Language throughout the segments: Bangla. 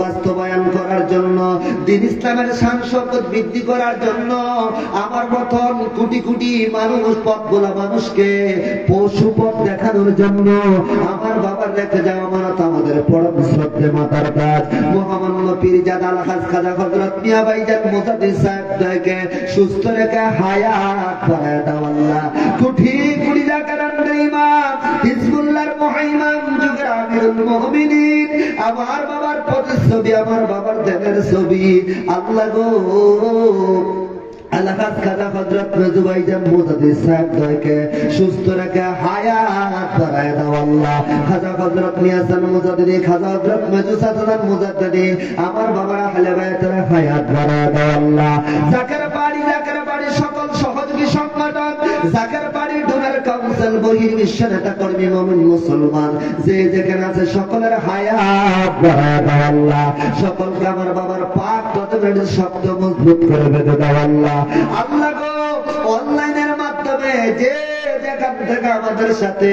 বাস্তবায়ন করার জন্য, দ্বীন ইসলামের শান শওকত বৃদ্ধি করার জন্য, আমার মতন কোটি কোটি মানুষ, পথগুলা মানুষকে পশু পথ দেখানোর জন্য আমার বাবার রেখে যাওয়া আমানত আমাদের পরম শ্রদ্ধেয় মাতার কাজ মহামান্য পীরজাদা আলহাজ খাজা হযরত মিয়া ভাইজান মুজাদ্দিদ সাহেবকে সুস্থ রেখে হায়াত বাড়ায় দাও আল্লাহ। কোটি কোটি জাকারান্দের ইমাম, হিজবুল্লাহর মুহাইমান, যুগের আমিরুল মুমিনিন, আমার বাবার প্রতিচ্ছবি, আমার বাবার দেহের ছবি আল্লাহ গো আলহাজ খাজা হযরত মেজু ভাইজান মুজাদ্দিদ সাহেবকে সুস্থ রেখে হায়াত বাড়ায় দাও আল্লাহ। খাজা হযরত মিয়াজান মুজাদ্দিদ, খাজা হযরত মেজু সাজান মুজাদ্দিদ, আমার বাবার আহলে বাইতের হায়াত বাড়ায় দাও আল্লাহ। জাকের বাড়ি সকল সহযোগী সংগঠন, জাকের বাড়ি ডোনার কাউন্সিল, বহির্বিশ্ব নেতা কর্মী, মুমিন মুসলমান যে যেখানে আছে সকলের হায়াত বাড়ায় দাও আল্লাহ। সকলকে আমার বাবার পাক কদমের শক্ত মজবুত করে বেঁধে দাও আল্লাহ। আল্লাহ গো অনলাইনের মাধ্যমে যে যেখান থেকে আমাদের সাথে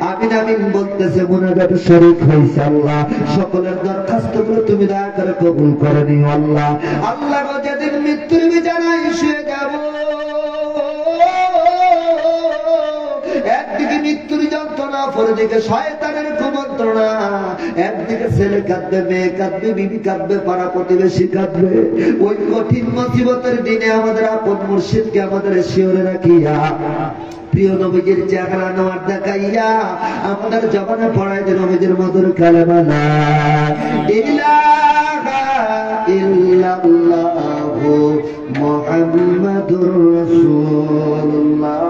আমিন আমিন বলতেছে, মুনাজাত শরীক হয়েছে আল্লাহ, সকলের দরখাস্তগুলো তুমি দয়া করে কবুল করে নিও আল্লাহ। আল্লাহ গো যেদিন মৃত্যুর বিছানায় শুয়ে যাব, একদিকে মৃত্যুর যন্ত্রণা, অপরদিকে শয়তানের কুমন্ত্রণা, একদিকে ছেলে কাঁদবে, মেয়ে কাঁদবে, বিবি কাঁদবে, পাড়া প্রতিবেশী কাঁদবে। ওই কঠিন মুসিবতের দিনে আমাদের আপন মুর্শিদকে আমাদের শিওরে রাখিয়া, প্রিয় নবীজির চেহারা নেওয়ার দেখাইয়া আমাদের জবানে পড়াই যে নবীজির মধুর কালেমা লা ইলাহা ইল্লাল্লাহু মুহাম্মাদুর রাসূলুল্লাহ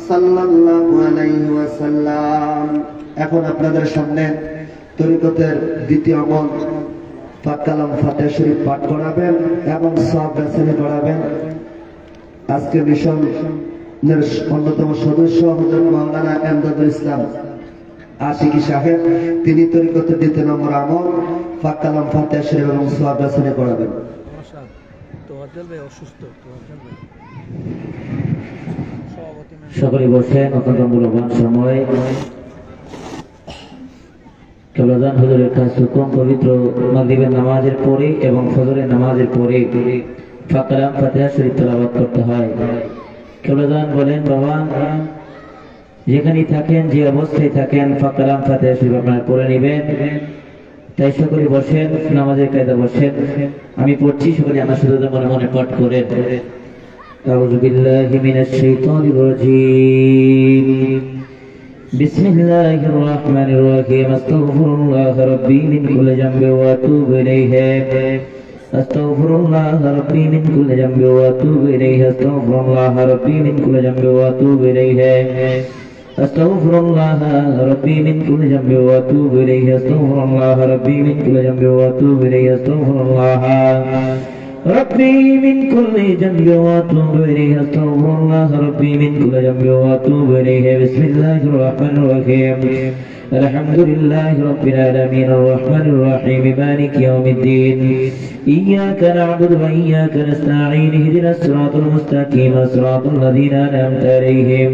সাল্লাল্লাহু আলাইহি ওয়াসাল্লাম। এখন আপনাদের সামনে তরিকতের দ্বিতীয় আমল পাক কালাম ফাতিহা শরীফ পাঠ করাবেন এবং সওয়াব রাসূল করাবেন। আজকে মিশনের অন্যতম সদস্য হযরত মাওলানা এমদাদুল ইসলাম আশিকি সাহেব, তিনি তরিকতের দ্বিতীয় নম্বর আমল পাক কালাম ফাতিহা শরীফ এবং সওয়াব রাসূল করাবেন। সকলে বসেন, অত্যন্ত মূল্যবান সময়। কেবলাদান হুজুরের কাছে হুকুম, পবিত্র মাগরিবের নামাজের পরে এবং ফজরের নামাজের পরে পাক কালাম ফাতিহা শরীফ তেলাওয়াত করতে হয়। কেবলাদান বলেন, বাবা যেখানেই থাকেন, যে অবস্থায় থাকেন, পাক কালাম ফাতিহা শরীফ আপনারা পড়ে নেবেন। তাই সকলে বসেন, নামাজের কায়দা বসেন। আমি পড়ছি, সকলে আমার সাথে মনে মনে পাঠ করেন। আউযু বিল্লাহি মিনাশ শাইতানির রাজীম। বিসমিল্লাহির রাহমানির রাহিম। আস্তাগফিরুল্লাহ রাব্বি মিন কুল্লি যামবি ওয়া আতুবু ইলাইহি। আস্তাগফিরুল্লাহ রাব্বি মিন কুল্লি যামবি ওয়া আতুবু ইলাইহি। আস্তাগফিরুল্লাহ রাব্বি মিন কুল্লি যামবি ওয়া আতুবু ইলাইহি। আস্তাগফিরুল্লাহ রাব্বি মিন কুল্লি যামবি ওয়া আতুবু ইলাইহি। আস্তাগফিরুল্লাহ রাব্বি মিন কুল্লি যামবি ওয়া আতুবু ইলাইহি। আস্তাগফিরুল্লাহ ربي من كل ذنب واتوب اليه. استغفر الله ربي من كل ذنب واتوب اليه. بسم الله الرحمن الرحيم. الحمد لله رب العالمين الرحمن الرحيم مالك يوم الدين. إياك نعبد وإياك نستعين. اهدنا الصراط المستقيم صراط الذين أنعمت عليهم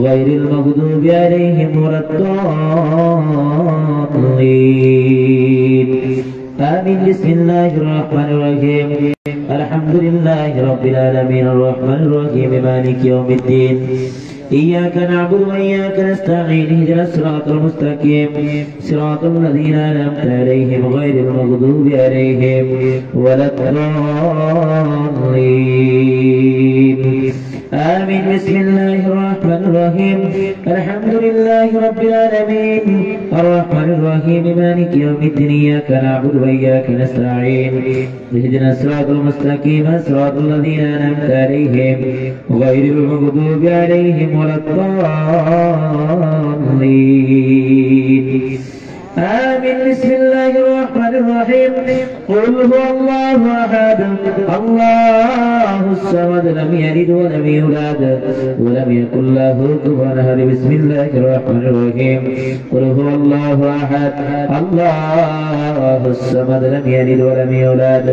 غير المغضوب عليهم ولا الضالين. آمين. بسم الله الرحمن الرحيم. الحمد لله رب العالمين الرحمن الرحيم مالك يوم الدين. إياك نعبد وإياك نستعين. اهدنا الصراط المستقيم صراط الذين أنعمت عليهم غير المغضوب عليهم ولا الضالين. آمين. بسم الله الرحمن الرحيم. الحمد لله رب العالمين الرحمن الرحيم مالك يوم الدين. إياك نعبد وإياك نستعين. اهدنا الصراط المستقيم صراط الذين أنعمت عليهم غير المغضوب عليهم ولا الضالين. آمين. بسم الله الرحمن الرحيم. قل هو الله أحد الله الصمد لم يلد ولم يولد ولم يكن له كفوا أحد. بسم الله الرحمن الرحيم. قل هو الله أحد الله الصمد لم يلد ولم يولد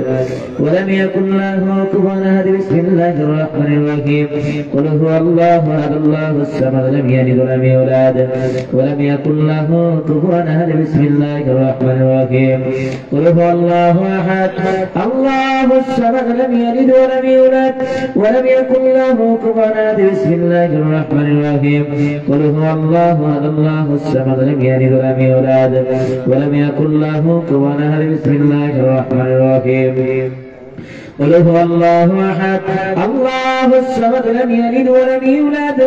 ولم يكن له كفوا أحد. بسم الله الرحمن الرحيم. قل هو الله أحد الله الصمد لم يلد ولم يولد ولم يكن له كفوا أحد. بسم الله الرحمن الرحيم. قل هو الله أحد الله الصمد لم يلد ولم يولد ولم يكن له كفوا أحد بسم الله الرحمن الرحيم قل هو الله أحد الله الصمد لم يلد ولم يولد ولم يكن له كفوا أحد بسم الله الرحمن الرحيم قل هو الله أحد الله الصمد لم يلد ولم يولد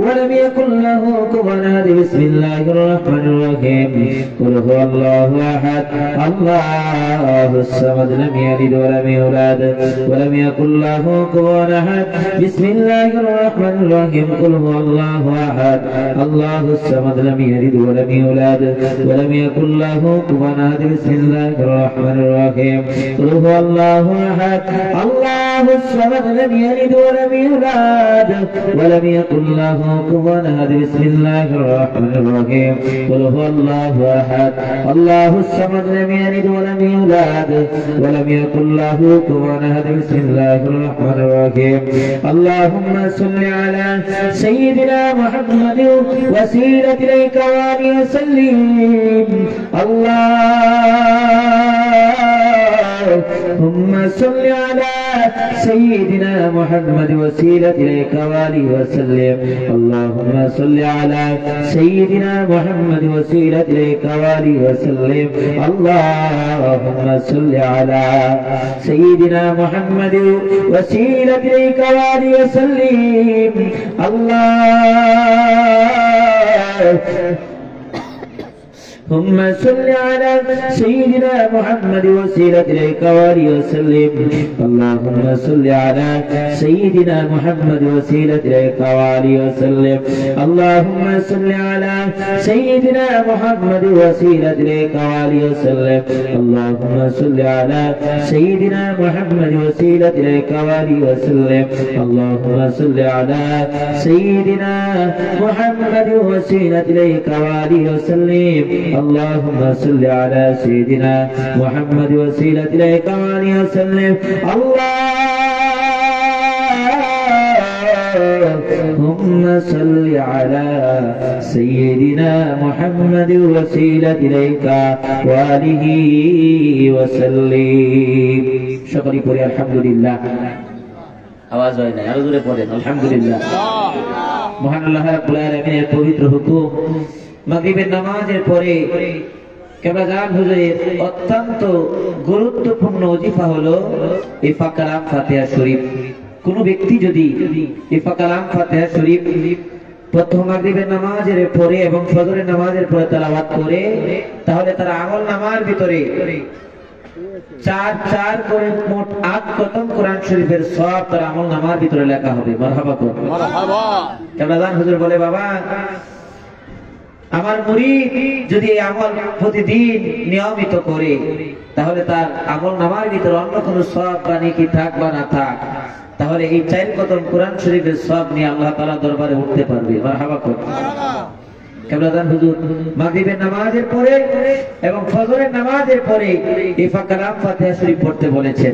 ولم يكن له كفوا أحد بسم الله الرحمن الرحيم قل هو الله أحد الله الصمد لم يلد ولم يولد ولم يكن له كفوا أحد بسم الله الرحمن الرحيم قل هو الله أحد الله الصمد لم يلد ولم يولد ولم يكن له كفوا أحد بسم الله الرحمن الرحيم قل هو الله أحد الله الصمد لم يلد ولم يولد ولم يكن له كفوا أحد بسم الله الرحمن الرحيم قل هو الله أحد الله الصمد لم يلد ولم يولد ولم يكن له كفوا أحد بسم الله الرحمن الرحيم اللهم صل على سيدنا محمد وسيلة إليك وآله وسلم اللهم صل على سيدنا محمد وسيلة إليك وآله وسلم اللهم صل على سيدنا محمد وسيلة إليك وآله وسلم اللهم صل على سيدنا محمد وسيلة إليك وآله وسلم اللهم صل على سيدنا محمد وسيلة إليك وآله وسلم اللهم صل على سيدنا محمد وسيلة إليك وآله وسلم اللهم صل على سيدنا محمد وسيلة إليك وآله وسلم اللهم صل على سيدنا محمد وسيلة إليك وآله وسلم اللهم صل على سيدنا محمد وسيلة إليك وآله وسلم اللهم صل على سيدنا محمد وسيلة إليك وآله وسلم اللهم صل على سيدنا محمد وسيلة إليك وآله وسلم شكري পড়ি আলহামদুলিল্লাহ আওয়াজ হয় না আরো জোরে পড়েন আলহামদুলিল্লাহ মহান আল্লাহ রাব্বুল আলামিনের পবিত্র হুকুম মাগরিবের নামাজের পরে কেবলাজান হুজুরের অত্যন্ত গুরুত্বপূর্ণ ওজিফা হলো ইফা কালাম ফাতিহা শরীফ। কোন ব্যক্তি যদি ইফা কালাম ফাতিহা শরীফ প্রথম মাগরিবের নামাজের পরে এবং ফজরের নামাজের পরে তেলাওয়াত করে তাহলে তার আমল নামার ভিতরে চার করে মোট 8 খতম কোরআন শরীফের সওয়াব তার আমল নামার ভিতরে লেখা হবে। মারহাবা করুন মারহাবা। কেবলাজান হুজুর বলে বাবা আমার মুরিদ যদি এই আমল প্রতিদিন নিয়মিত করে তাহলে তার আমল নামার ভিতরে অন্য কোনো সওয়াব বা নেকি থাক বা না থাক তাহলে এই 4 খতম কোরআন শরীফের সওয়াব নিয়ে আল্লাহ তাআলা দরবারে উঠতে পারবে। মারহাবা করুন। কেবলাজান হুজুর মাগরিবের নামাজের পরে এবং ফজরের নামাজের পরে ইফা কালাম ফাতিহা শরীফ পড়তে বলেছেন।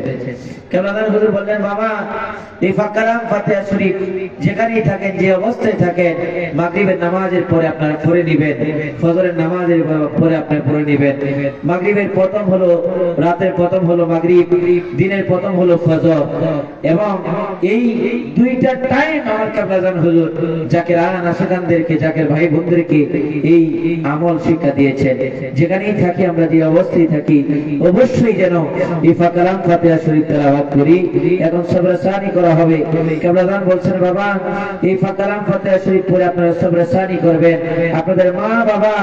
কেবলাজান হুজুর বললেন বাবা ইফা কালাম ফাতিহা শরীফ যেখানেই থাকেন যে অবস্থায় থাকেন মাগরিবের নামাজের পরে আপনারা পড়ে নেবেন, ফজরের নামাজের পরে আপনারা পড়ে নেবেন। মাগরিবের প্রথম হলো রাতের প্রথম হলো মাগরিব, দিনের প্রথম হলো ফজর এবং এই দুইটা টাইম আমার কেবলাজান হুজুর জাকির আনাসানদেরকে জাকির ভাই বোনদেরকে এই আমল শিক্ষা দিয়েছেন। যেখানেই থাকি আমরা যে অবস্থায় থাকি অবশ্যই যেন ইফা কালাম ফাতিহা শরীফ তেলাওয়াত করি। এখন সবরসানি করা হবে। কেবলাজান বলছেন বাবা ইফা কালাম ফাতিহা শরীফ পড়ে আপনারা সবরসানি করবেন। আপনাদের মা বাবা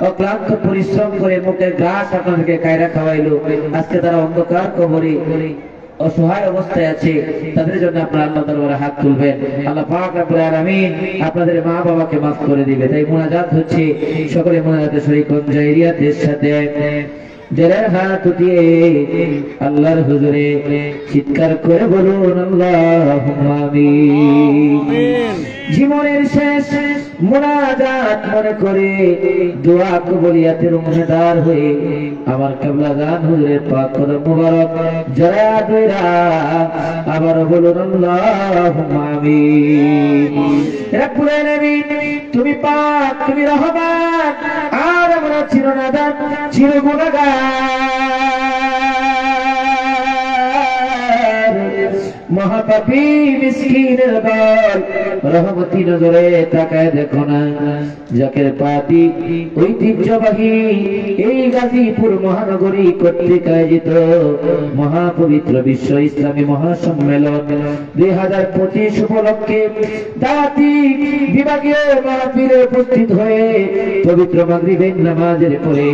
অক্লান্ত পরিশ্রম করে মুখের ঘাস আপনাদেরকে কায়রা খাওয়াইলো, আজকে তারা অন্ধকার কবরে অসহায় অবস্থায় আছে, তাদের জন্য আপনারা আল্লাহ দরবারে হাত তুলবেন। আল্লাহ পাক রব্বুল আলামিন আপনাদের মা বাবাকে মাফ করে দিবে। তাই মুনাজাত হচ্ছে, সকলে মুনাজাতে শরীক হন জাহিরিয়াতের সাথে দিলের হাত উঠিয়ে আল্লাহর হুজুরে চিৎকার করে বলুন আল্লাহুম্মা আমিন। জীবনের শেষ মুনাজাত মনে করে দোয়া কবুলিয়াতের উম্মেদার হয়ে আমার কেবলাজান হুজুরের পাক কদম মুবারক জড়া ধইরা আবার বলুন আল্লাহুম্মা আমিন। রব্বুল আলামিন তুমি পাক, তুমি রহমান, আর আমরা চিরনাদান চির গুনাহগার। পাপী মিসকিনের দল রহমতি নজরে তাকায় দেখো না। জাকের পার্টি ঐতিহ্যবাহী এই গাজীপুর মহানগরী কর্তৃক আয়োজিত মহাপবিত্র বিশ্ব ইসলামী মহাসম্মেলন 2025 উপলক্ষে দাওয়াতি বিভাগীয় মাহফিলে উপস্থিত হয়ে পবিত্র মাগরিবের নামাজের পরে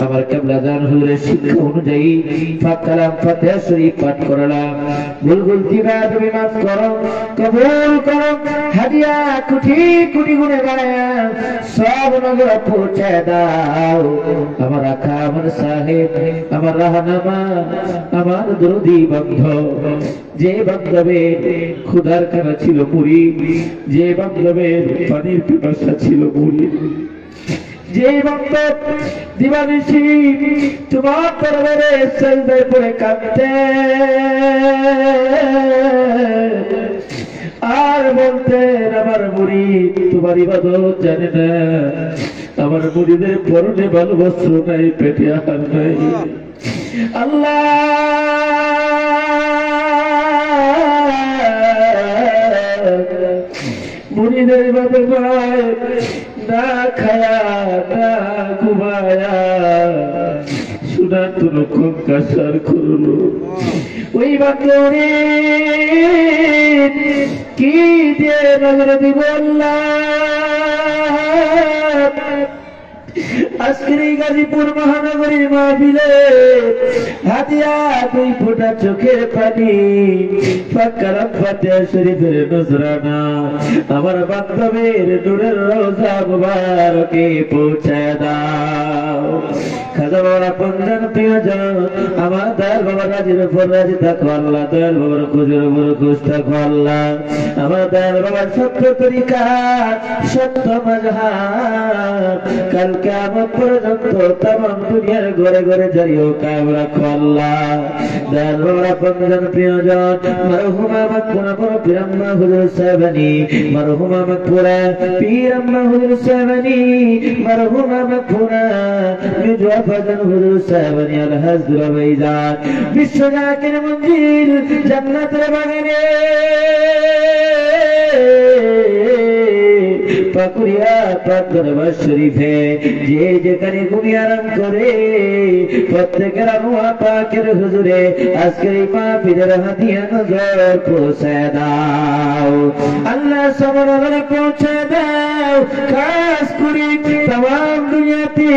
আমার কিবলাদান হুজুরের শিক্ষা অনুযায়ী পাক কালাম ফাতিহা শরীফ পাঠ করলাম। ভুল ভুলতি বেয়াদবি মাফ করো, কবুল করো, হাদিয়া কোটি কোটি গুণে বাড়ায়া সব নগর পৌঁছায় দাও। আমার আখা, আমার সাহেব, আমার রাহনামা, আমার দরদি বন্ধ, যে বান্ধবে ক্ষুধার কানা ছিল মুড়ি, যে বান্ধবের পানির পিপাসা ছিল মুড়ি, যে বান্ধব দিবানিশি তোমার দরবারে সেজদায় পড়ে কাঁদতে আর বলতেন আমার মুড়ি তোমার ইবাদত জানে না, আমার মুড়িদের পরনে ভালো বস্ত্র নাই, পেটে আহার নাই। আল্লাহ মুড়িদের ইবাদত নাই, না খায়া না ঘুমায়া সুনা তুলো কঙ্কাসার করলো। ওই বাকরে কি দিয়ে নজরে দিব আল্লাহ। আজকের এই গাজীপুর মহানগরীর মাহফিলে হাদিয়া 2 ফোঁটা চোখের পানি, পাক কালাম ফাতিহা শরীফের নজরানা আমার বান্ধবের নূরের রওজা মুবারকে পৌঁছায় দাও। খাজা বাবার আপনজন প্রিয়জন আমার দয়াল বাবার রাজির উপর রাজি থাকো আল্লাহ, দয়াল বাবার খুঁজের উপর খুঁজ থাকো আল্লাহ। আমার দয়াল বাবার সত্য তরিকা, সত্য মাযহাব কাল কিয়ামত পর্যন্ত तमाम দুনিয়ার ঘরে ঘরে জারি হোক কায়েম রাখো আল্লাহ। দয়াল বাবার আপনজন প্রিয়জন মরহুমা মাকফুরা পীর আম্মা হুজুর সাহেবানী, মরহুমা মাকফুরা পীর আম্মা হুজুর সাহেবানী, মরহুমা মাকফুরা মির্জা ফজল হুজুর সাহেবানী আলহাজ দুলাভাইজান বিশ্ব জাকির মঞ্জিল জান্নাতের বাগানে পাকুড়িয়া পাক দরবার শরীফে যে যেখানে ঘুমিয়ে আরাম করে প্রত্যেকের আনোয়া পাকের হুজুরে আজকের এই মাহফিলের হাদিয়া নজর পৌঁছায় দাও আল্লাহ, সবার পৌঁছে দাও। খাস করে तमाम দুনিয়াতে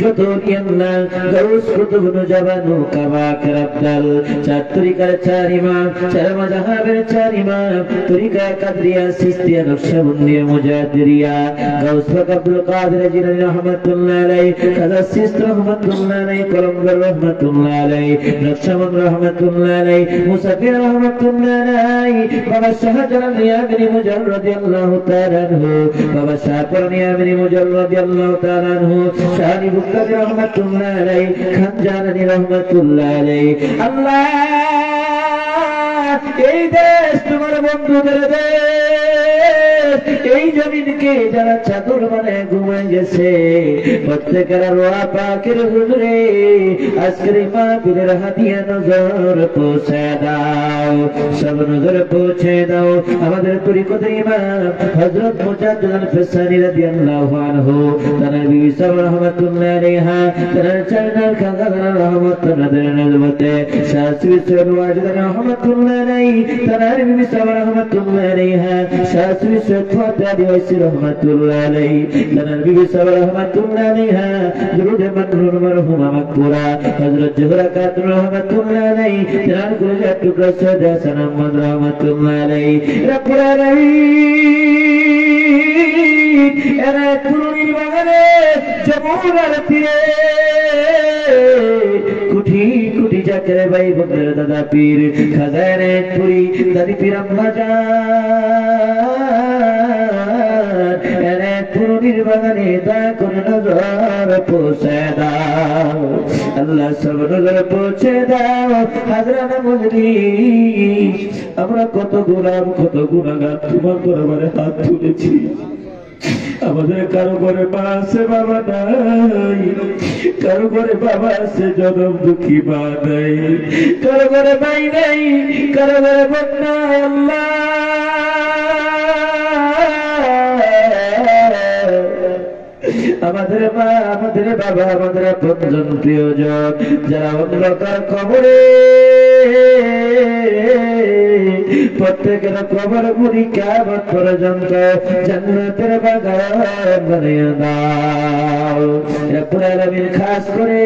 যত নিয়াল্লা গাউস কুতুব নুজাবানু কাবাকের আব্দাল চার তরিকার চার ইমাম, চার মাযহাবের চার ইমাম, তরিকা কাদরিয়া, সিস্তিয়া, নকশবন্দিয়া, মুজাদ্দিরিয়া, গাউস পাক আব্দুল কাদের জিলানী রহমাতুল্লাহ আলাইহি, খাজা সিস্ত রহমাতুল্লাহ আলাইহি, কলমদার রহমাতুল্লাহ আলাইহি, নকশবন্দ রহমাতুল্লাহ আলাইহি, মুসাফির রহমাতুল্লাহ আলাইহি, বাবা শাহজালাল ইয়ামিনী মুজার রাদিয়াল্লাহু তাআলা আনহু, বাবা শাহপুর ইয়ামিনী মুজার রাদিয়াল্লাহু তাআলা আনহু, শাহী বুখারী রহমাতুল্লাহ আলাইহি, খান জালানী রহমাতুল্লাহ আলাইহি। আল্লাহ এই দেশ তোমার বন্ধুদের দেশ, এই জমিনকে যারা চাদর মানে ঘুমায় গেছে প্রত্যেকের রোয়া পাকের হুজুরে আজকের এই মাহফিলের হাদিয়া নজর পৌঁছে দাও, সব নজর পৌঁছে দাও। আমাদের তরিকতের ইমাম হযরত মুজাদ্দিদ আল-ফিসানি রাদিয়াল্লাহু আনহু, তার বিবি সাবা রহমাতুল্লাহ আলাইহা, তার চারনার খাজা রহমাতুল্লাহ নজরতে শাস্ত্রী সৈয়দ ওয়াজিদ রহমাতুল্লাহ আলাইহি, তার বিবি সাবা রহমাতুল্লাহ আলাইহা, শাস্ত্রী সৈয়দ ফাতাদি ওয়াইসি রহমাতুল্লাহ আলাইহি, তার বিবি সাবা রহমাতুল্লাহ আলাইহা, দুরুদ মানরুর মরহুমা মাকবুরা হযরত জোহরা খাতুন রহমাতুল্লাহ আলাইহি, তার গুলজার টুকরা সৈয়দ হাসান আহমদ রহমাতুল্লাহ আলাইহি। রব্বুল আলামিন এরা তুলুনির বাগানে যমুনার তীরে কোটি কোটি জাকের ভাই বন্ধের দাদা পীর খাজানে পুরি দাদি পীর আম্মা জান এরা তুলুনির বাগানে দয়া করে নজর পৌঁছে দাও আল্লাহ, সব নজর পৌঁছে দাও। হাজরানা মজলিস আমরা কত গোলাম কত গুনাহগার তোমার দরবারে হাত তুলেছি, আমাদের কারো ঘরে মা আছে বাবা নাই, কারো ঘরে বাবা আছে জনম দুঃখী মা নাই, কারো ঘরে ভাই নাই, কারো ঘরে বোন নাই। আল্লাহ আমাদের মা, আমাদের বাবা, আমাদের আপনজন প্রিয়জন যারা অন্ধকার কবরে, প্রত্যেকের কবর গুলি কিয়ামত পর্যন্ত জান্নাতের বাগান বানিয়ে দাও রব্বুল আলামিন। খাস করে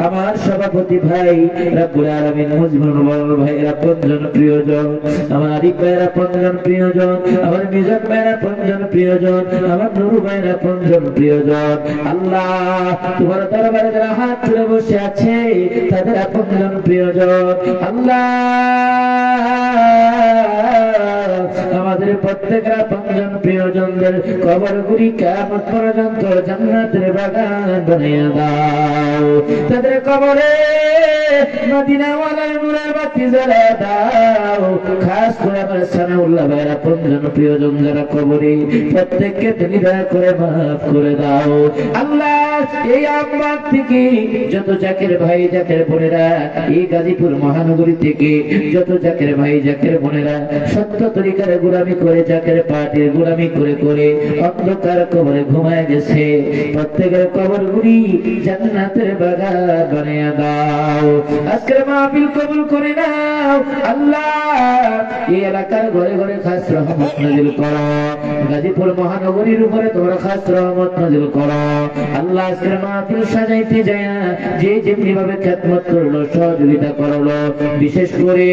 আমার সভাপতি ভাই রব্বুল আলামিন, মুজিবুর ভাইয়ের আপনজন প্রিয়জন, আমার আরিফ ভাইয়ের আপনজন প্রিয়জন, আমার মিজান ভাইয়ের আপনজন প্রিয়জন, আমার নুরু ভাইয়ের আপনজন প্রিয়জন। আল্লাহ তোমার দরবারে যারা হাত তুলে বসে আছে তাদের আপনজন প্রিয়জন আল্লাহ, আমাদের প্রত্যেকের আপনজন প্রিয়জনদের কবরগুলি কিয়ামত পর্যন্ত জান্নাতের বাগান বানিয়ে দাও। তাদের কবরে মদিনাওয়ালার নূরের বাতি জ্বালিয়ে দাও। খাস করে আমার সানাউল্লাহ ভাইয়ের আপনজন প্রিয়জন যারা কবরে, প্রত্যেককে তুমি দয়া করে মাফ করে দাও আল্লাহ। এই আমবাগ থেকে যত জাকের ভাই জাকের বোনেরা, এই গাজীপুর মহানগরী থেকে যত জাকের ভাই জাকের বোনেরা সত্য তরিকার গোলামি করে, জাকের পার্টির গোলামি করে করে অন্ধকার কবরে ঘুমায় গেছে, প্রত্যেকের কবরগুলি জান্নাতের বাগান বানিয়ে দাও। আজকের মাহফিল কবুল করে নাও আল্লাহ। এই এলাকার ঘরে ঘরে খাস রহমত নাজিল করো, গাজীপুর মহানগরীর উপরে তোমরা খাস রহমত নাজিল করো আল্লাহ। আজকের মাহফিল সাজাইতে যায় যে যেমনি ভাবে খেদমত করলো, সহযোগিতা করলো, বিশেষ করে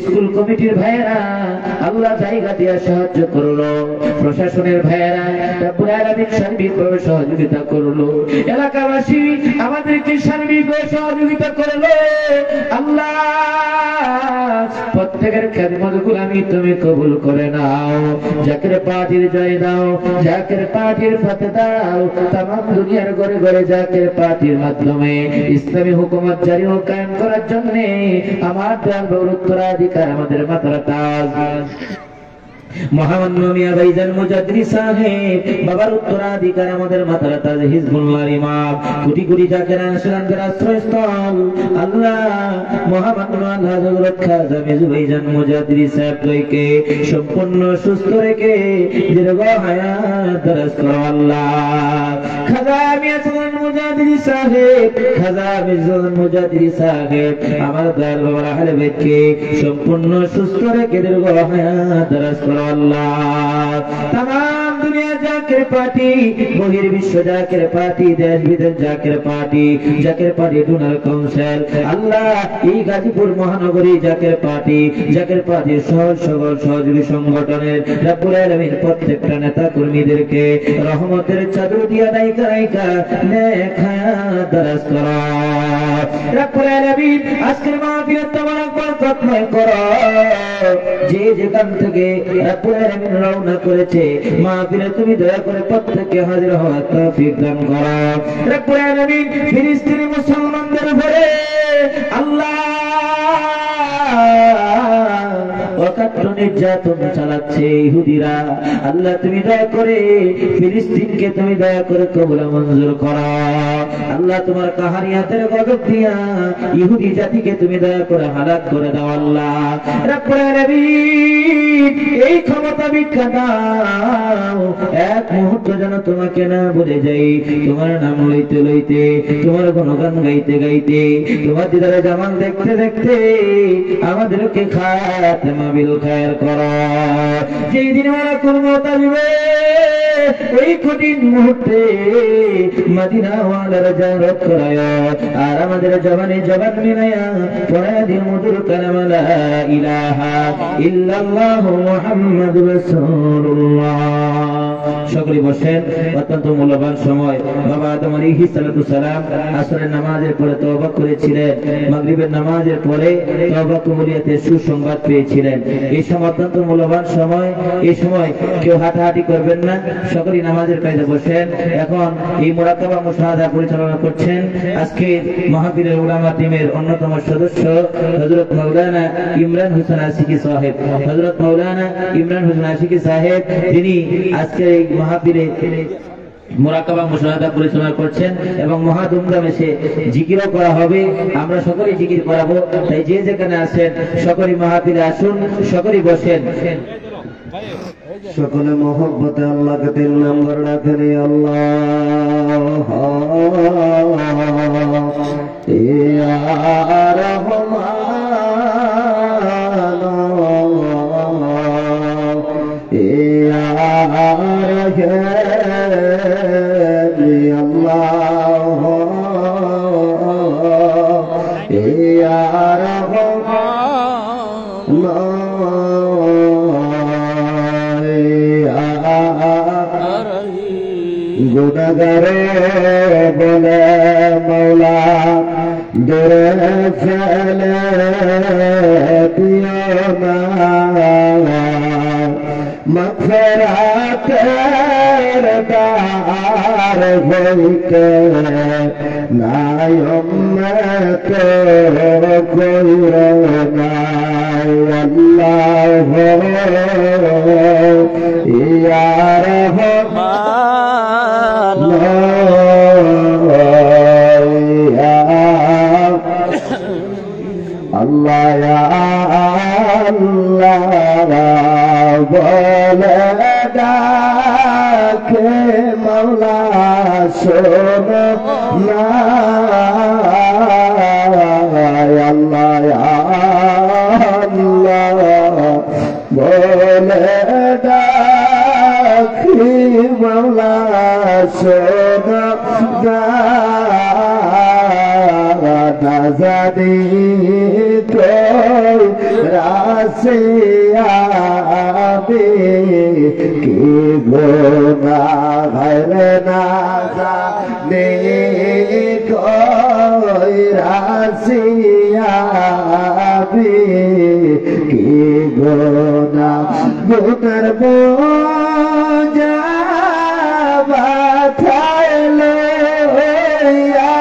স্কুল কমিটির ভাইয়েরা আল্লাহ জায়গা দিয়ে সাহায্য করলো, প্রশাসনের ভাইয়েরা রব্বুল আলামিন সার্বিকভাবে সহযোগিতা করলো, এলাকাবাসী আমাদেরকে সার্বিক সহযোগিতা করলো আল্লাহ। প্রত্যেকের খেদমত গুলামি তুমি কবুল করে নাও। জাকের পার্টির জয় দাও, জাকের পার্টির ফাতে দাও। তামাম দুনিয়ার ঘরে ঘরে জাকের পার্টির মাধ্যমে ইসলামী হুকুমত জারি ও কায়েম করার জন্য আমার দয়াল উত্তরাধিকার আমাদের মাথার তাজ মোহাম্মদ মিয়া ভাইজান মুজাদ্দিদ সাহেব বাবার উত্তরাধিকার আমাদের মাথার তাজ হিজবুল্লাহর ইমাম, কোটি কোটি জাকেরান সালামদের আশ্রয়স্থল আল্লাহ। মোহাম্মদ আল্লাহ হযরত খাজা মিজু ভাইজান মুজাদ্দিদ সাহেবকে সম্পূর্ণ সুস্থ রেখে দীর্ঘ হায়াত দারাজ করো আল্লাহ। খাজা মিয়া মুজাদ্দিদ সাহেব, খাজা মিজু মুজাদ্দিদ সাহেব আমার দয়াল বাবার আহলে বাইতকে সম্পূর্ণ সুস্থ রেখে দীর্ঘ হায়াত দারাজ করো আল্লাহ। तमाम दुनिया जाकिर पार्टी, बहिर विश्व जाकिर पार्टी, देश विदेश Zakir party, Zakir party donor council আল্লাহ, এই গাজীপুর মহানগরী জাকির পার্টি সকল সহযোগী সংগঠনের রব্বুল আলামিন প্রত্যেকটা নেতা কর্মীদেরকে রহমতের চাদর দিয়া দায়িকা নেক হায়াত দারাজ করো রব্বুল আলামিন। আজকের মাহফিল তোমার বরকতময় করো। যে যেখান থেকে রব্বুল আলামিন রওনা করেছে মাহফিলে তুমি দয়া করে প্রত্যেককে হাজির হওয়ার তৌফিক দান করো রব্বুল আলামিন। ফিলিস্তিনি মুসলমানদের উপরে আল্লাহ অকাট্য নির্যাতন চালাচ্ছে ইহুদিরা, আল্লাহ তুমি দয়া করে ফিলিস্তিনকে তুমি দয়া করে কবুল মঞ্জুর করো আল্লাহ। তোমার কাহারিয়াতের গজব দিয়া ইহুদি জাতিকে তুমি দয়া করে হালাক করে দাও আল্লাহ রব্বুল আলামিন। এই ক্ষমতা ভিক্ষা দাও, এক মুহূর্ত যেন তোমাকে না ভুলে যাই, তোমার নাম লইতে লইতে, তোমার গুণগান গাইতে গাইতে, তোমার দিদারে জামাল দেখতে দেখতে আমাদেরকে খাতেমা বিল খায়ের করো। যেই দিন ওরা কোন মত আসবে ওই কঠিন মুহূর্তে মদিনা ওয়ালার জিয়ারত করায় আর আমাদের জবানে জবান মিলায়া পড়ায় দিন মধুর কালামা লা ইলাহা ইল্লাল্লাহু মুহাম্মাদুর রাসূলুল্লাহ। সকলে বসেন, অত্যন্ত মূল্যবান সময়। বাবা আদম আলাইহিস সালাতু সালাম আসরের নামাজের পরে তওবা করেছিলেন, মাগরিবের নামাজের পরে তওবা কবুলিয়তের সুসংবাদ পেয়েছিলেন। এই সময় অত্যন্ত মূল্যবান সময়। এই সময় কেউ হাঁটাহাঁটি করবেন না, সকলেই নামাজের কাজে বসেন। এখন এই মুরাকাবা মুশাহাদা পরিচালনা করছেন আজকের মাহফিলের উলামা টিমের অন্যতম সদস্য হযরত মাওলানা ইমরান হোসেন আশিকি সাহেব। হযরত মাওলানা ইমরান হোসেন আশিকি সাহেব তিনি আজকের এই মাহফিলে মুরাকাবা মুশাহাদা পরিচালনা করছেন এবং মহা ধুমধামে সে জিকিরও করা হবে। আমরা সকলেই জিকির করাবো, তাই যে যেখানে আছেন সকলেই মাহফিলে আসুন, সকলেই বসেন। সকলে মোহব্বতে আল্লাহকে 3 নম্বর রাখেন। আল্লাহ ইয়া রহমান ইয়া রহিম আল্লাহ ইয়া রহমান গুনাহগারে বলে মৌলা দূরে ফেলে দিও না, মাগফিরাতের দ্বার হইতে নাই উম্মত কইরো না। আল্লাহ ইয়া রহমান আল্লাহ আল্লাহ বলে ডাকে মৌলা শোনো না। আল্লাহ আল্লাহ বলে ডাকি মৌলা শোনো না। না জানি কই রাশিয়াবে কি গুনাহ রে, না জানি কই রাশিয়াবে কি গুনাহ। গুনার বোঝা মাথায় লইয়া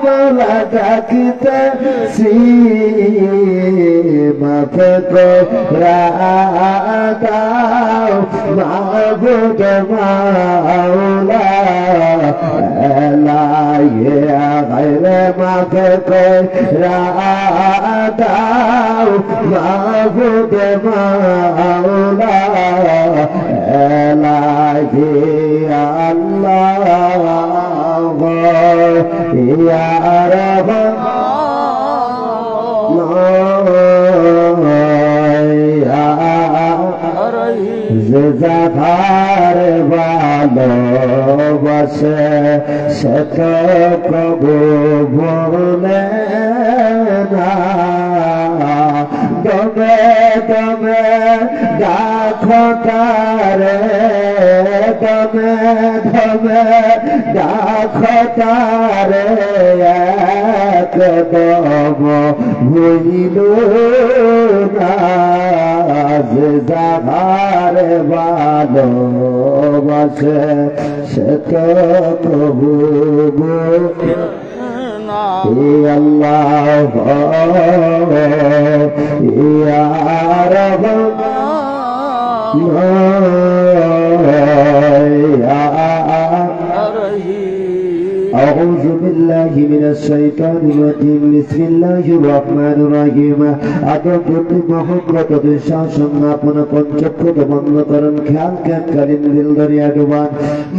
মৌলা ডাকিতেছি, মাফ কইরা দাও মাবুদ মাওলা। এলাইয়া গায়রে মাফ কইরা দাও মাবুদ মাওলা। এলাইয়া আল্লাহ ইয়া রহমান যে যাহার ভালোবাসে সে তো কবু বলে না। দমে দমে ডাকো তারে, দমে দমে ডাকো তারে, একদম ভুলিল না। যে যাহার ভালোবাসে সে তো কবু বলে না। আল্লাহ ইয়া أعوذ بالله من الشيطان الرجيم بسم الله الرحمن الرحيم আদব প্রতি মহব্বত শাসন আপনা পঞ্চক্ষত বন্ধ করেন খেয়াল কালীন দিল দরিয়া ডুবান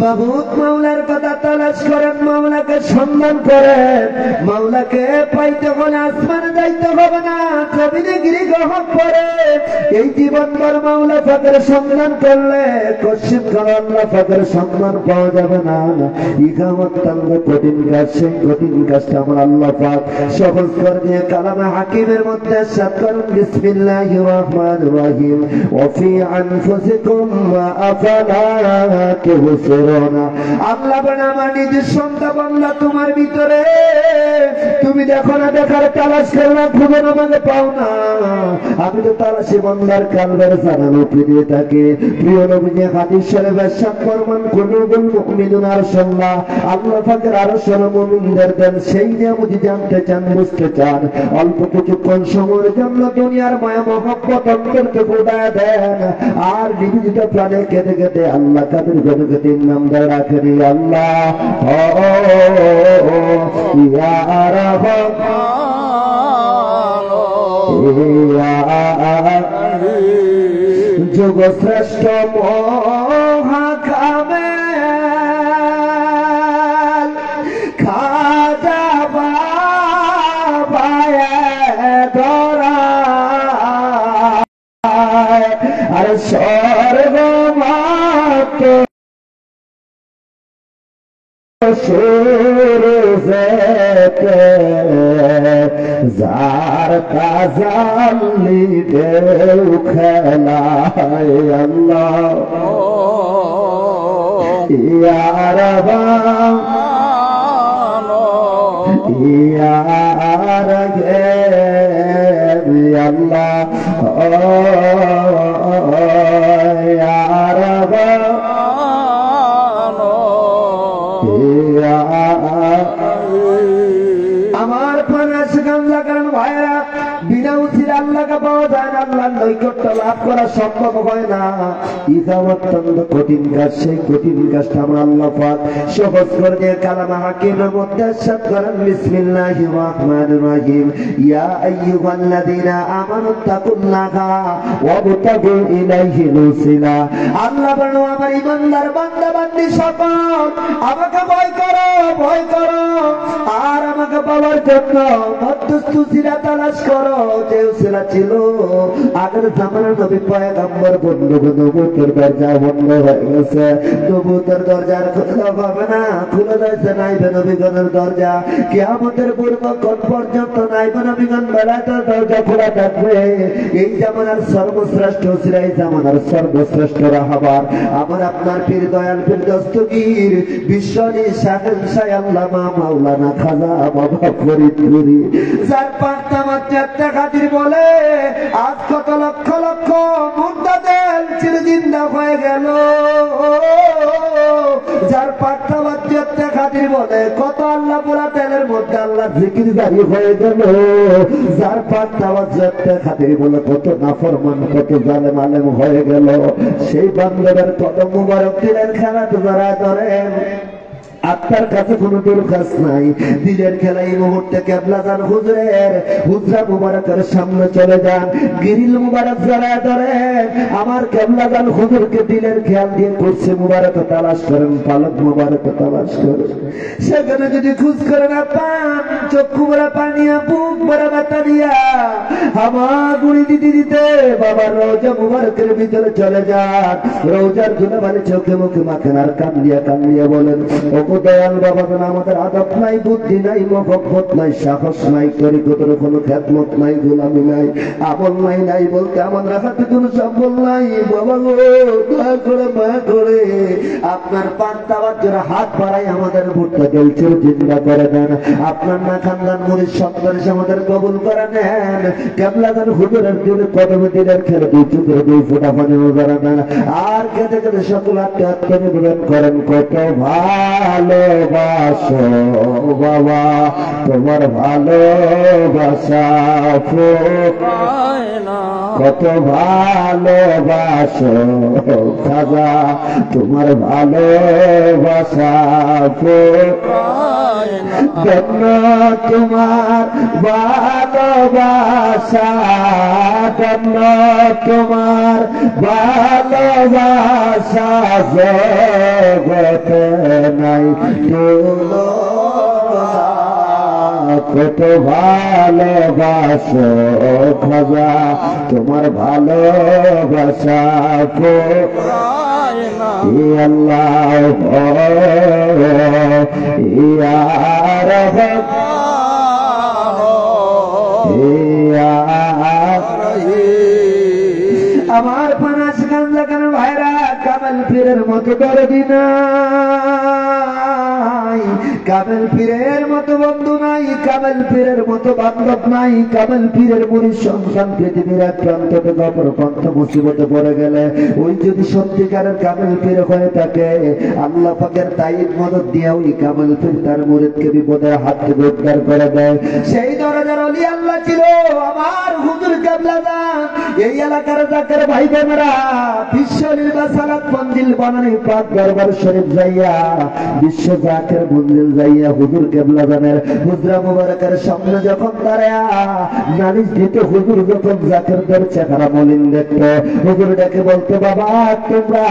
মাবুদ মাওলার কথা তালাশ করেন মাওলাকে সম্মান করেন মাওলাকে পাইতে হলে আসমানে যাইতে হবে না জমিনে গিরি গ্রহণ করে এই জীবনভর মাওলা পাকের সম্মান করলে কশিম কাল আল্লাহ পাকের সম্মান পাওয়া যাবে না ইকামত তাঙ্গ কঠিন কঠিন কাজ, সেই কঠিন কাজটা আমার আল্লাহ পাক সহজ করে দিয়ে কালামে হাকিমের মধ্যে ইরশাদ করেন বিসমিল্লাহির রহমানির রহিম ওয়া ফি আনফুসিকুম ওয়া আফালা তুবসিরুন। আল্লাহ বলেন আমার নিজের সন্তান বান্দা তোমার ভিতরে তুমি দেখো না, দেখার তালাশ করো না, খুঁজে না, মানে পাও না। আমি তো তালাশি বান্দার কালবের জানানো ফিরিয়ে থাকে। প্রিয় নবীজি হাদিস শরীফে সাত ফরমান কুলুবুল মুমিনুন আরশাল্লাহ, আল্লাহ পাকের আরশের মুমিনদের দেন সেই নিয়ামত জানতে চান, বুঝতে চান, অল্প কিছুক্ষণ সময়ের জন্য দুনিয়ার মায়া মহব্বত অন্তরকে গোড়ায় দেন আর নিবেদিত প্রাণে কেঁদে কেঁদে আল্লাহ কাদের গদকে তিন নাম দেয় রাখেন আল্লাহ ইয়া যুগ শ্রেষ্ঠ মহাকামে খাজা বাবায় ধরা আর সর্বমাত্র যার কাজালি দেউ খেলায় আল্লাহ ইয়া রহমান ইয়া রাহিম আল্লাহ ইয়া রহমান আমার ফানাস গামলা কারণ ভাইরা বিনা উচিত আল্লাহকে পাওয়া যায় না, আল্লাহর নৈকট্য লাভ করা সম্ভব হয় না। ইহা অত্যন্ত কঠিন কাজ, সেই কঠিন কাজটা আমার আল্লাহ পাক সহজ করে দিয়ে কালামে হাকিমের মধ্যে ইরশাদ করেন বিসমিল্লাহির রহমানির রহিম ইয়া আইয়ুহাল্লাযীনা আমানুত্তাকুল্লাহা ওয়াবতাগু ইলাইহি ওয়াসিলা। আল্লাহ বলেন আমার ঈমানদার বান্দা বান্দি সকল আমাকে ভয় করো, ভয় করো আর আমাকে পাওয়ার জন্য মধ্যস্থ উসিলা তালাশ করো। যে উসিলা ছিল আগের জামানার নবী পয়গম্বর বন্ধুগণ, নবুতের দরজা বন্ধ হয়ে গেছে, নবুতের দরজার খোলা পাবে না, খুলে যাচ্ছে নাইবে নবীগণের দরজা, কিয়ামতের পূর্বক্ষণ পর্যন্ত নাইবে নবীগণ বেলাতের দরজা খোলা থাকবে। এই জামানার সর্বশ্রেষ্ঠ উসিলা, এই জামানার সর্বশ্রেষ্ঠ রাহবার আমার আপনার পীর দয়াল পীর দস্তগীর বিশ্বনী শাহেনশাহ আল্লামা মাওলানা খাজা বাবা ফরিদপুরি, যার পাঁচটা মাত্রা খাতির বলে আজ কত লক্ষ লক্ষ মুর্দাদের চিরজিন্দা হয়ে গেল, যার পাঁচটা মাত্রা খাতির বলে কত আল্লাহ পোড়া তেলের মধ্যে আল্লাহ জিকির জারি হয়ে গেল, যার পাঁচটা মাত্রা খাতির বলে কত নাফরমান কত জালেম আলেম হয়ে গেল। সেই বান্ধবের কদম মুবারক দিলেন খেলা তো যারা ধরেন আপনার কাছে কোনো দরখাস নাই, দিলের খেলা এই মুহূর্তে কেবলা যান হুজুরের হুজরা মুবারকের সামনে চলে যান, গিরিল মুবারক যারা ধরেন আমার কেবলা যান হুজুরকে দিলের খেয়াল দিয়ে করছে মুবারক তালাশ করেন, পালক মুবারক তালাশ করেন, সেখানে যদি খুঁজ করে না পান চক্ষু ভরা পানিয়া বুক ভরা মাথা দিয়া আমার গুড়ি দিতে দিতে বাবার রওজা মুবারকের ভিতরে চলে যান, রওজার ধুলাবালি চোখে মুখে মাখেন আর কান্দিয়া বলেন দয়াল বাবা, আমাদের আদব নাই, বুদ্ধি নাই, মহব্বত নাই, সাহস নাই, তরিকতের কোনো খেদমত নাই, গোলামি নাই, আমল নাই বলতে আমাদের হাতে কোনো সম্বল নাই। বাবা গো দয়া করে মায়া করে আপনার পান দাওয়ার জন্য হাত বাড়াই আমাদের ভুট্টা গেলছে চিন্তা করে দেন, আপনার না খানদান মুরিদ সন্তান আমাদের কবুল করে নেন, কেবলা দেন হুজুরের দিলে কদমে দিলের খেলে দুই চোখের দুই ফোঁটা পানি ওজারা দেন আর কেঁদে কেঁদে সকল আত্মনিবেদন করেন। কত ভালোবাসো বাবা তোমার ভালোবাসা কত ভালোবাসো খাজা তোমার ভালোবাসা জন্য তোমার ভালোবাসা জন্য তোমার ভালোবাসা জগতে নাই কত ভালোবাসো খাজা তোমার ভালোবাসা আল্লাহ ইয়া রহমান আমার পানাস গাঞ্জা কেন ভাইরা কামেল পীরের মতো দরদি নাই, কামেল পীরের মতো বন্ধু নাই, কামেল পীরের মতো বান্ধব নাই, কামেল পীরের মুরিদ সন্তান পৃথিবীর এক প্রান্ত থেকে অপর প্রান্ত মুসিবতে পড়ে গেলে ওই যদি সত্যিকারের কামেল পীর হয়ে থাকে আল্লাহ পাকের তাইদ মদদ দিয়ে ওই কামেল পীর তার মুরিদকে বিপদের হাত থেকে উদ্ধার করে দেয়। সেই দরজার ওলি আল্লাহ ছিল আমার হুজুর কেবলা জান। এই এলাকার জাকের ভাই বোনেরা বিশ্ব নির্বাচনাত মঞ্জিল বানানি পাক দরবার শরীফ যাইয়া বিশ্ব জাকের মঞ্জিল যাইয়া হুজুর কেবলা জানের হুজরা মুবারকের সামনে যখন দাঁড়ায়া নালিশ দিতে হুজুর যখন জাকেরদের চেহারা মলিন দেখতো হুজুর ডেকে বলতো বাবা তোমরা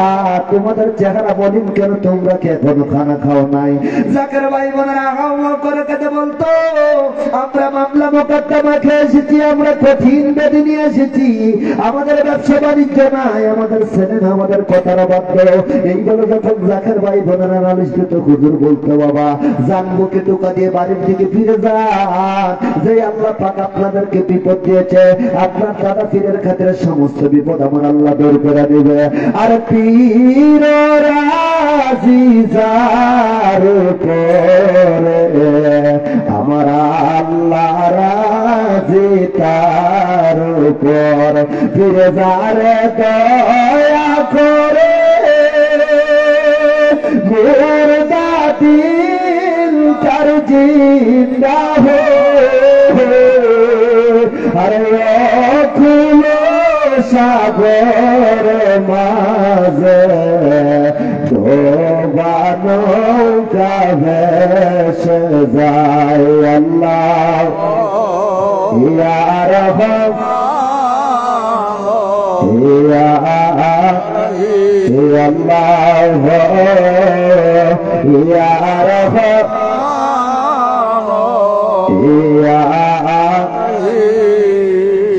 তোমাদের চেহারা মলিন কেন, তোমরা কি এখনো খানা খাও নাই? জাকের ভাই বোনেরা হাও করে কেটে বলতো আমরা মামলা মোকদ্দমা খেয়ে এসেছি, আমরা কঠিন বেদি নিয়ে এসেছি, আমাদের ব্যবসা বাণিজ্য নাই, আমাদের ছেলে না, আমাদের কথার বাধ্য। এই বলে যখন জাকের ভাই বোনেরা নালিশ দিত হুজুর বলতো বাবা জানবুকে টোকা দিয়ে বাড়ির দিকে ফিরে যান, যে আল্লাহ পাক আপনাদেরকে বিপদ দিয়েছে আপনার দাদা পীরের খাতিরে সমস্ত বিপদ আমার আল্লাহ দূর করে দেবে। আর পীর রাজি যার উপরে আমার আল্লাহ রাজি তার উপর, ফিরে যারে দয়া করে মুর্দা দিল তার জিন্দা হো। আরে খুলো সাগর মাঝে ডোবানো ভেসে যায় আল্লাহ ইয়া রহমান ইয়া আল্লাহ ইয়া রহমান ইয়া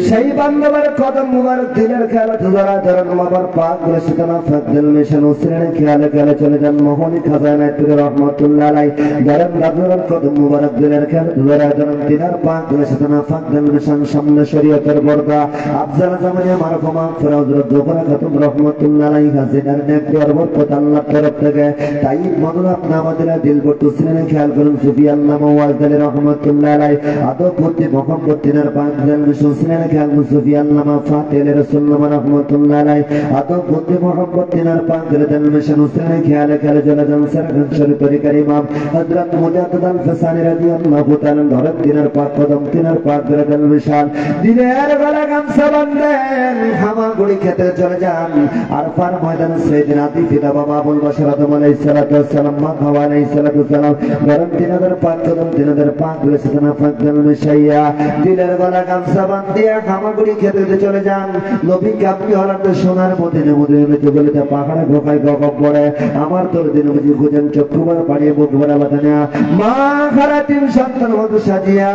সেই বান্ধবের কদম মুবারক দিলের খেলা ধরা ধরেন বাবার পাক গুলো সেখানে ফজল মিশন উসরের খেয়ালে খেলে চলে যান মোহনী খাজানা থেকে রহমতুল্লাহ আলাই ধরেন রাজুরের কদম মুবারক দিলের খেলা ধরা ধরেন দিনার পাক গুলো সেখানে ফজল মিশন সামনে শরীয়তের বর্দা আফজাল জামানি মারহুমা ফিরোজুর দোবরা খাতুম রহমতুল্লাহ আলাই হাজিরার নেক বরকত আল্লাহর তরফ থেকে তাই মদন আপনা আমাদের দিলবট উসরের খেয়াল করুন সুফি আল্লাহ মুওয়াজ্জিল রহমতুল্লাহ আলাই আদবপতি মোহাম্মদ দিনার পাক গুলো মিশন উসরের খেয়াল সুফি আল্লাহ ফাতিল রাসূলুল্লাহ রহমাতুল্লাহ আলাইহি আদব বুদ্ধি মোহাম্মদ দিনার পাক দিলেন মিশন উসরে খেয়ালে খেলে চলে যান সরকার শরীফের ইমাম হযরত মুজাদ্দিদ আল-ফসানি রাদিয়াল্লাহু তাআলা ধরত দিনার পাক কদম দিনার পাক দিলেন মিশন দিনের গলা গামছা বাঁধেন হামাগুড়ি খেতে চলে যান আর পার ময়দানে সাইয়েদিন আদি পিতা বাবা আবুল বশর আদম আলাইহিস সালাতু ওয়াস সালাম মা হাওয়া আলাইহিস সালাতু ওয়াস সালাম ধরত দিনের পাক কদম দিনের পাক দিলেন পাক দিলেন মিশাইয়া দিনের গলা গামছা বাঁধিয়া হামাগুড়ি খেতে চলে যান নবী কাপি হলাতে সোনার মদিনে মদিনে বলিতে পাহাড়ে ঘোকায় গগব পড়ে আমার তোর দিন বুঝি খুঁজেন চক্ষুবার পাড়িয়ে বুক ভরা বাতানা মা খারা তিন সন্তান মধু সাজিয়া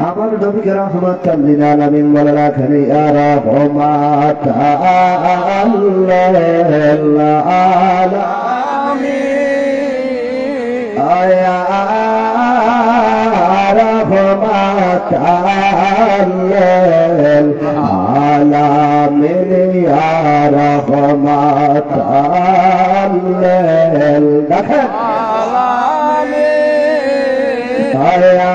আমার নবীকে রহমত লিল আলামিন বলে রাখেন ইয়া রাহমাত আল্লাহ আলামিন আয়া রাহমাত আলামিন ইয়া রাহমাত দেখেন আয়া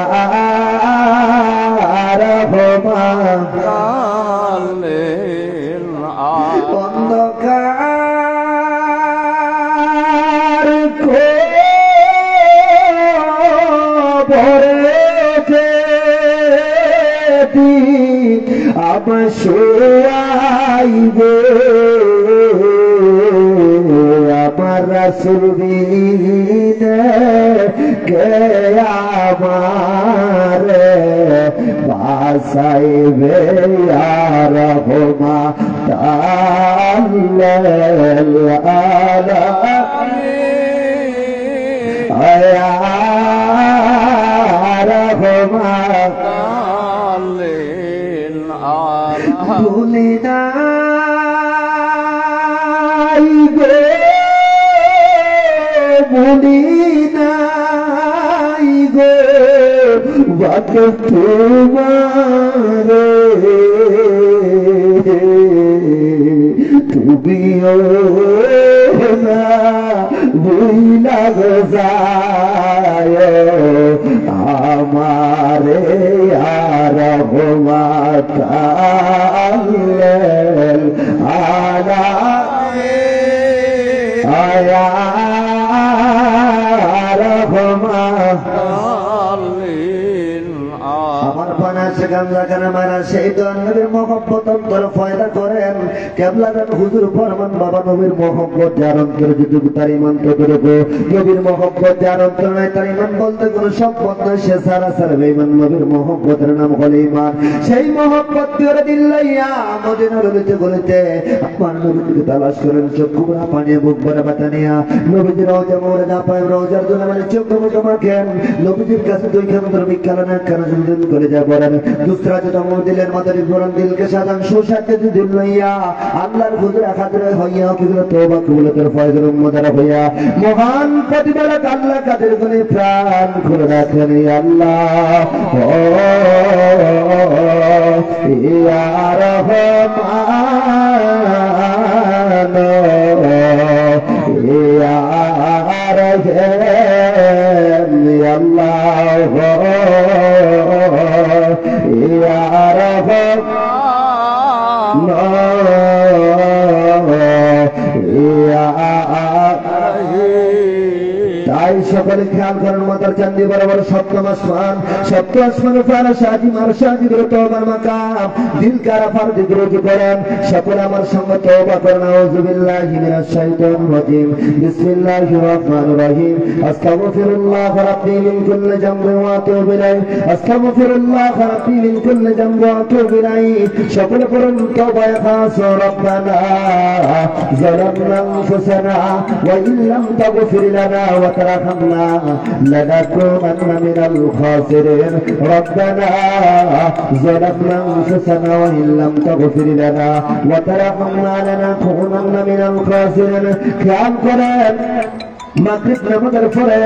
রাহমাত অন্ধকার ভরে আমার শুয়াইবে আমার রাসূল বিনে কে আমারে বাসাইবে ইয়া রহমান আলামিন আয়া রহমান ভুলি নাই গো মনি নাই গো বাকে তোমারে তুমিও না ভুইলা গো যায় আমারে আর রহমাতাল্লিল আলামিন আয়া রহমাতাল্লিল আমার পানা সেখান জায়গায় মারা সেই তো নবীর মহব্বত অন্তর ফয়দা করেন কেবলা যেন হুজুর ফরমান বাবা নবীর মহব্বত যার অন্তরে যদি তার ইমান ততটুকু নবীর মহব্বত যার অন্তর নাই তার ইমান বলতে কোনো সম্পদ নয় সে সারা সারা বেঈমান নবীর মহব্বতের নাম হলো ইমান সেই মহব্বত করে দিল্লাইয়া মদিনার গলিতে গলিতে আমার নবীকে তালাশ করেন চক্ষু ভরা পানি বুক ভরা ব্যথা নিয়া নবীজির রওজা মোড়ে না পায় রওজার জন্য মানে চক্ষু মুখ মাখেন নবীজির কাছে দুইখান ধরে বিকালনা কেন জিন্দন করে যা বলেন দুসরা যেটা মোড় দিলেন মাদারি ফোরন দিলকে সাজান সুসাথে দিল লইয়া আল্লাহর হুজুর একাদরে হইয়া কিগুলো তওবা কবুলতের ফয়জের উম্মতারা হইয়া মহান প্রতিপালক আল্লাহ কাদের গুণে প্রাণ খুলে রাখেন আল্লাহ ও ইয়া রহমান ইয়া রহিম আল্লাহ ইয়া রহমান ইয়া তাই সকলে খেয়াল করেন মাতার চান্দি বরাবর সপ্তম আসমান ফারা শাহি মার শাহি গুলো তওবার মাকাম দিল কারা ফারদি গুরুজি করেন সকলে আমার সঙ্গে তওবা করেন আউযুবিল্লাহি মিনাশ শাইতানির রাজিম বিসমিল্লাহির রহমানির রহিম আস্তাগফিরুল্লাহ রাব্বি মিন কুল্লি যামবিন ওয়া আতুবু ইলাইহি আস্তাগফিরুল্লাহ রাব্বি মিন কুল্লি যামবিন ওয়া আতুবু ইলাইহি সকলে পড়ুন তওবা খাস রব্বানা যালামনা আনফুসানা ওয়া ইল্লাম তাগফির লানা ওয়া ترحمنا لنكونن من الخاسرين ربنا ظلمنا أنفسنا وإن لم تغفر لنا وترحمنا لنكونن من الخاسرين খেয়াল করেন মাগরিব নামাজের পরে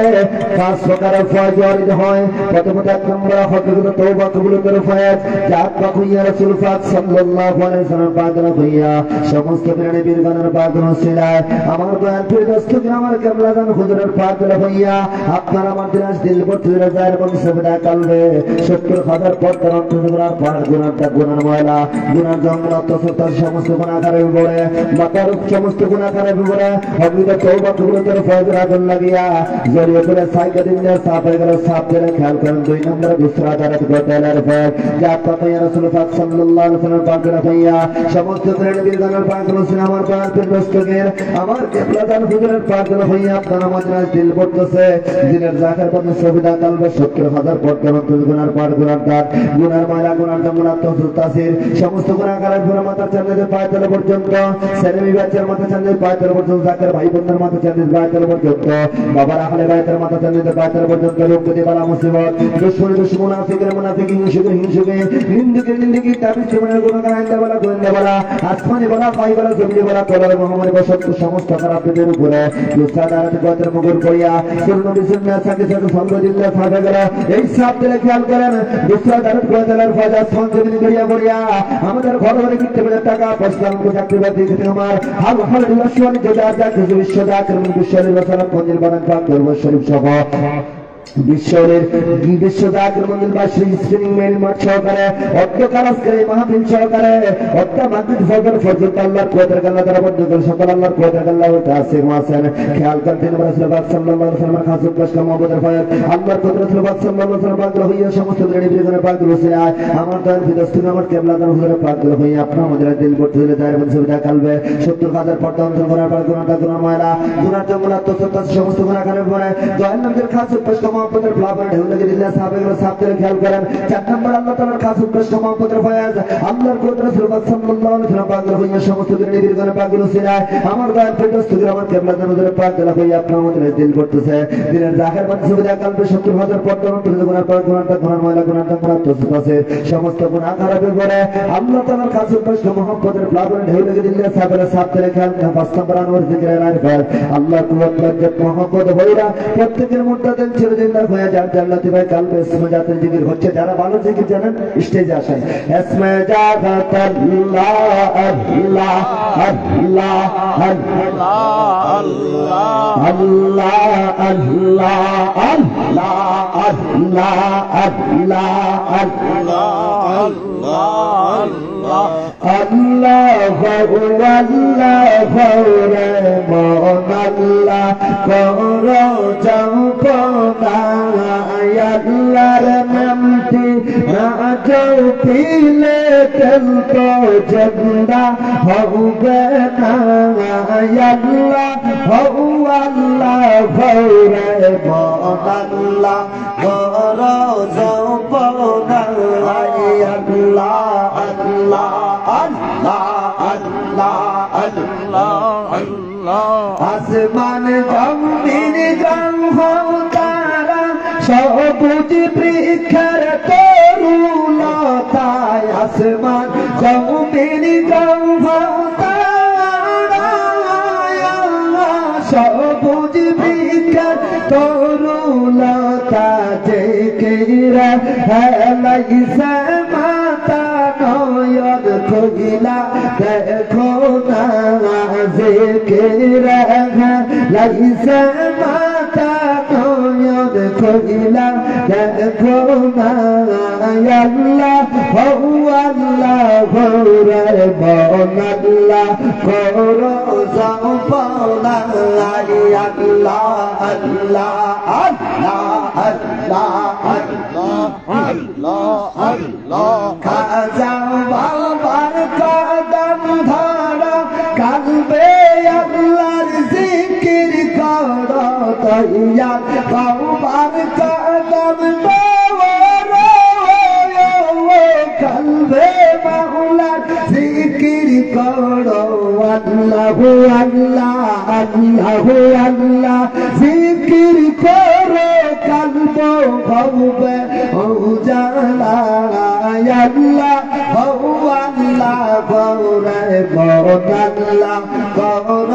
পাঁচ প্রকারের ফয়জ হয় প্রথমত এক নম্বর হকগুলো তওবা কবুলের ফয়জ জাত পাকুইয়া রাসূল পাক সাল্লাল্লাহু আলাইহি ওয়াসাল্লাম পাকরা হইয়া সমস্ত প্রাণী বীরগণের পাকরা ছিলায় আমার দয়ার প্রিয় দস্তগির আমার কেবলাদান হুজুরের পাকরা হইয়া আপনার আমার দিনাস দিল ভর্তি হয়ে যায় এবং সবদা কালবে 70,000 পর্দার অন্তর্গুণার পার গুনাহটা গুনার ময়লা গুনার জঙ্গল অত্যসত্তার সমস্ত গুনাহগারের উপরে মাতার সমস্ত গুনাহগারের উপরে হকগুলো তওবা কবুলের ফয়জ আগুন লাগিয়া জড়িয়ে পড়ে সাইকেল দিয়ে সাফ হয়ে গেল সাফ করে খেয়াল করেন দুই নম্বরে দুসরা দারাত গোটালের পর যা পাকাইয়া রাসূল পাক সাল্লাল্লাহু আলাইহি ওয়াসাল্লাম পাকরা হইয়া সমস্ত প্রাণী বীরগণের পাকরা ছিলেন আমার পাকের দস্তগীর আমার কেবলাদান হুজুরের পাকরা হইয়া আপনার মাদ্রাস দিল পড়তেছে দিনের জাকার পথে সুবিধা কালবে 70,000 পর্দার গুনার পার গুনার দাগ গুনার মালা গুনার জমলা তসুতাসির সমস্ত গুনাহগারের পুরো মাথা চাঁদে পায়তলা পর্যন্ত ছেলেমি বাচ্চার মাথা চাঁদে পায়তলা পর্যন্ত জাকার ভাই বোনদের মাথা চাঁদে পায়তলা পর্যন্ত বাবার আহলে বাইতের মাথা চাঁদে পায়তলা পর্যন্ত রোগ প্রতি বালা মুসিবত দুশমন মুনাফিকের মুনাফিক হিংসুকের হিংসুকে নিন্দুকের নিন্দুকি তাবিজ জীবনের গুনাহগার আইন্দা বলা গোয়েন্দা বলা আসমানি বলা পাই বলা জমিনে বলা কলার মহামারী বসত সমস্ত খারাপদের উপরে দুসরা দারাত গোত্রের মুগুর পড়িয়া সুন্নাহ বিসুন্নাহ সাথে সাথে সঙ্গ দিলে ফাঁকা গেল এই সব দিলে খেয়াল করেন দুসরা দারাত গোত্রের ফাজা সঞ্জীবনী করিয়া করিয়া আমাদের ঘর ঘরে কিনতে পেলে টাকা পয়সা চাকরি বাকরি থেকে আমার হাল হাল বিলাসী যেটা যা কিছু বিশ্ব যা করবেন বিশ্বরের রচনা মন্দির বানান পাক দরবার শরীফ সহ বিশ্বের বিশ্বজাগর মন্দির বা শ্রী স্ক্রিনিং মেল মাঠ সহকারে অর্থ কারাস করে মাহফিল সহকারে অর্থ মাহফিল ফজর ফজর আল্লাহর কুদরত আল্লাহ তাআলা বন্ধ করে সকল আল্লাহর কুদরত আল্লাহ তাআসির ওয়াসেন খেয়াল করতেন রাসূলুল্লাহ সাল্লাল্লাহু আলাইহি ওয়াসাল্লাম খাস কষ্ট মহব্বতের ফয়ত আল্লাহর কুদরত রাসূলুল্লাহ সাল্লাল্লাহু আলাইহি ওয়াসাল্লাম পাক হইয়া সমস্ত প্রাণী বীরগণের পাক রসিলা আমার দয়ার ফিদস্তুন আমার কেবলাদান হুজুরের পাক হইয়া আপনি আমাদের দিল ভর্তি হয়ে যায় এবং সুবিধা কালবে 70,000 পর্দা অন্তর করার পর গুনাহটা গুনাহ ময়লা গুনাহ জমলা তসত্তা সমস্ত গুনাহগারের পরে দয়াল নবীর খাস কষ্ট মোহাম্মদের ফ্লাভার ঢেউ লেগে দিলে সাহাবাগণ সাহাবদের খেয়াল করেন 4 নম্বর আল্লাহ তাআলার খাস উৎকৃষ্ট মোহাম্মদের ফয়াজ আল্লাহর কুদরত সুবহান সাল্লাল্লাহু আলাইহি ওয়াসাল্লাম পাগল হইয়া সমস্ত নবীর গানে পাগল ছিলেন আমার গায়ে ফেরদৌস থেকে আমার কিবলা নজরে পাক দেলা হইয়া আপনার মধ্যে দিল করতেছে দিনের জাহের বাদ সুবিধা কালবে 70,000 পর্দা অন্তরে গুনাহ পর গুনাহ ময়লা গুনাহ তসবিহ আছে সমস্ত গুনাহ খারাপের পরে আল্লাহ তাআলার খাস উৎকৃষ্ট মোহাম্মদের ফ্লাভার ঢেউ লেগে দিলে সাহাবদের খেয়াল 5 নম্বর আনোয়ার জিকিরের আরফাত আল্লাহ কুওয়াত বরকত মোহাম্মদ হইরা প্রত্যেকের মুত্তাকিন চিরদিনদার হয়ে যান জান্নাতি ভাই কালবে ইসমে জাতের জিকির হচ্ছে যারা ভালো জিকির জানেন স্টেজে আসেন ইসমে জাত আল্লাহ আল্লাহ আল্লাহ আল্লাহ আল্লাহ আল্লাহ আল্লাহ আল্লাহ আল্লাহ আল্লাহ আল্লাহ রে মন আল্লাহ করো জপনা আল্লাহর নামটি না জপিলে তেল তো জিন্দা হবে না আল্লাহ রে মন আল্লাহ করো জপনা আল্লাহ আল্লাহ আল্লাহ আল্লাহ আসমান জমিন গ্রহ তারা সবুজ বৃক্ষের তরুলতায় আসমান জমিন গ্রহ তারা সবুজ বৃক্ষের তরুলতা দেখে হেলাইছে মাতা নয়ন খুলিলা দেখো না জিকির লাইছে মাতা নয়ন খুলিলা দেখো না আল্লাহ হু আল্লাহ রে মন আল্লাহ করো জপনা আল্লাহ আল্লাহ আল্লাহ আল্লাহ খাজা বাবার কদম ধরো কালবে আল্লাহর জিকির করো তৈয়া বাবার কদম ধরো কালবে মাওলার জিকির করো আল্লাহ আল্লাহ আল্লাহ আল্লাহ জিকির করো কালব হবে উজালা আল্লাহ আল্লাহ গৌরে মন আল্লাহ গৌর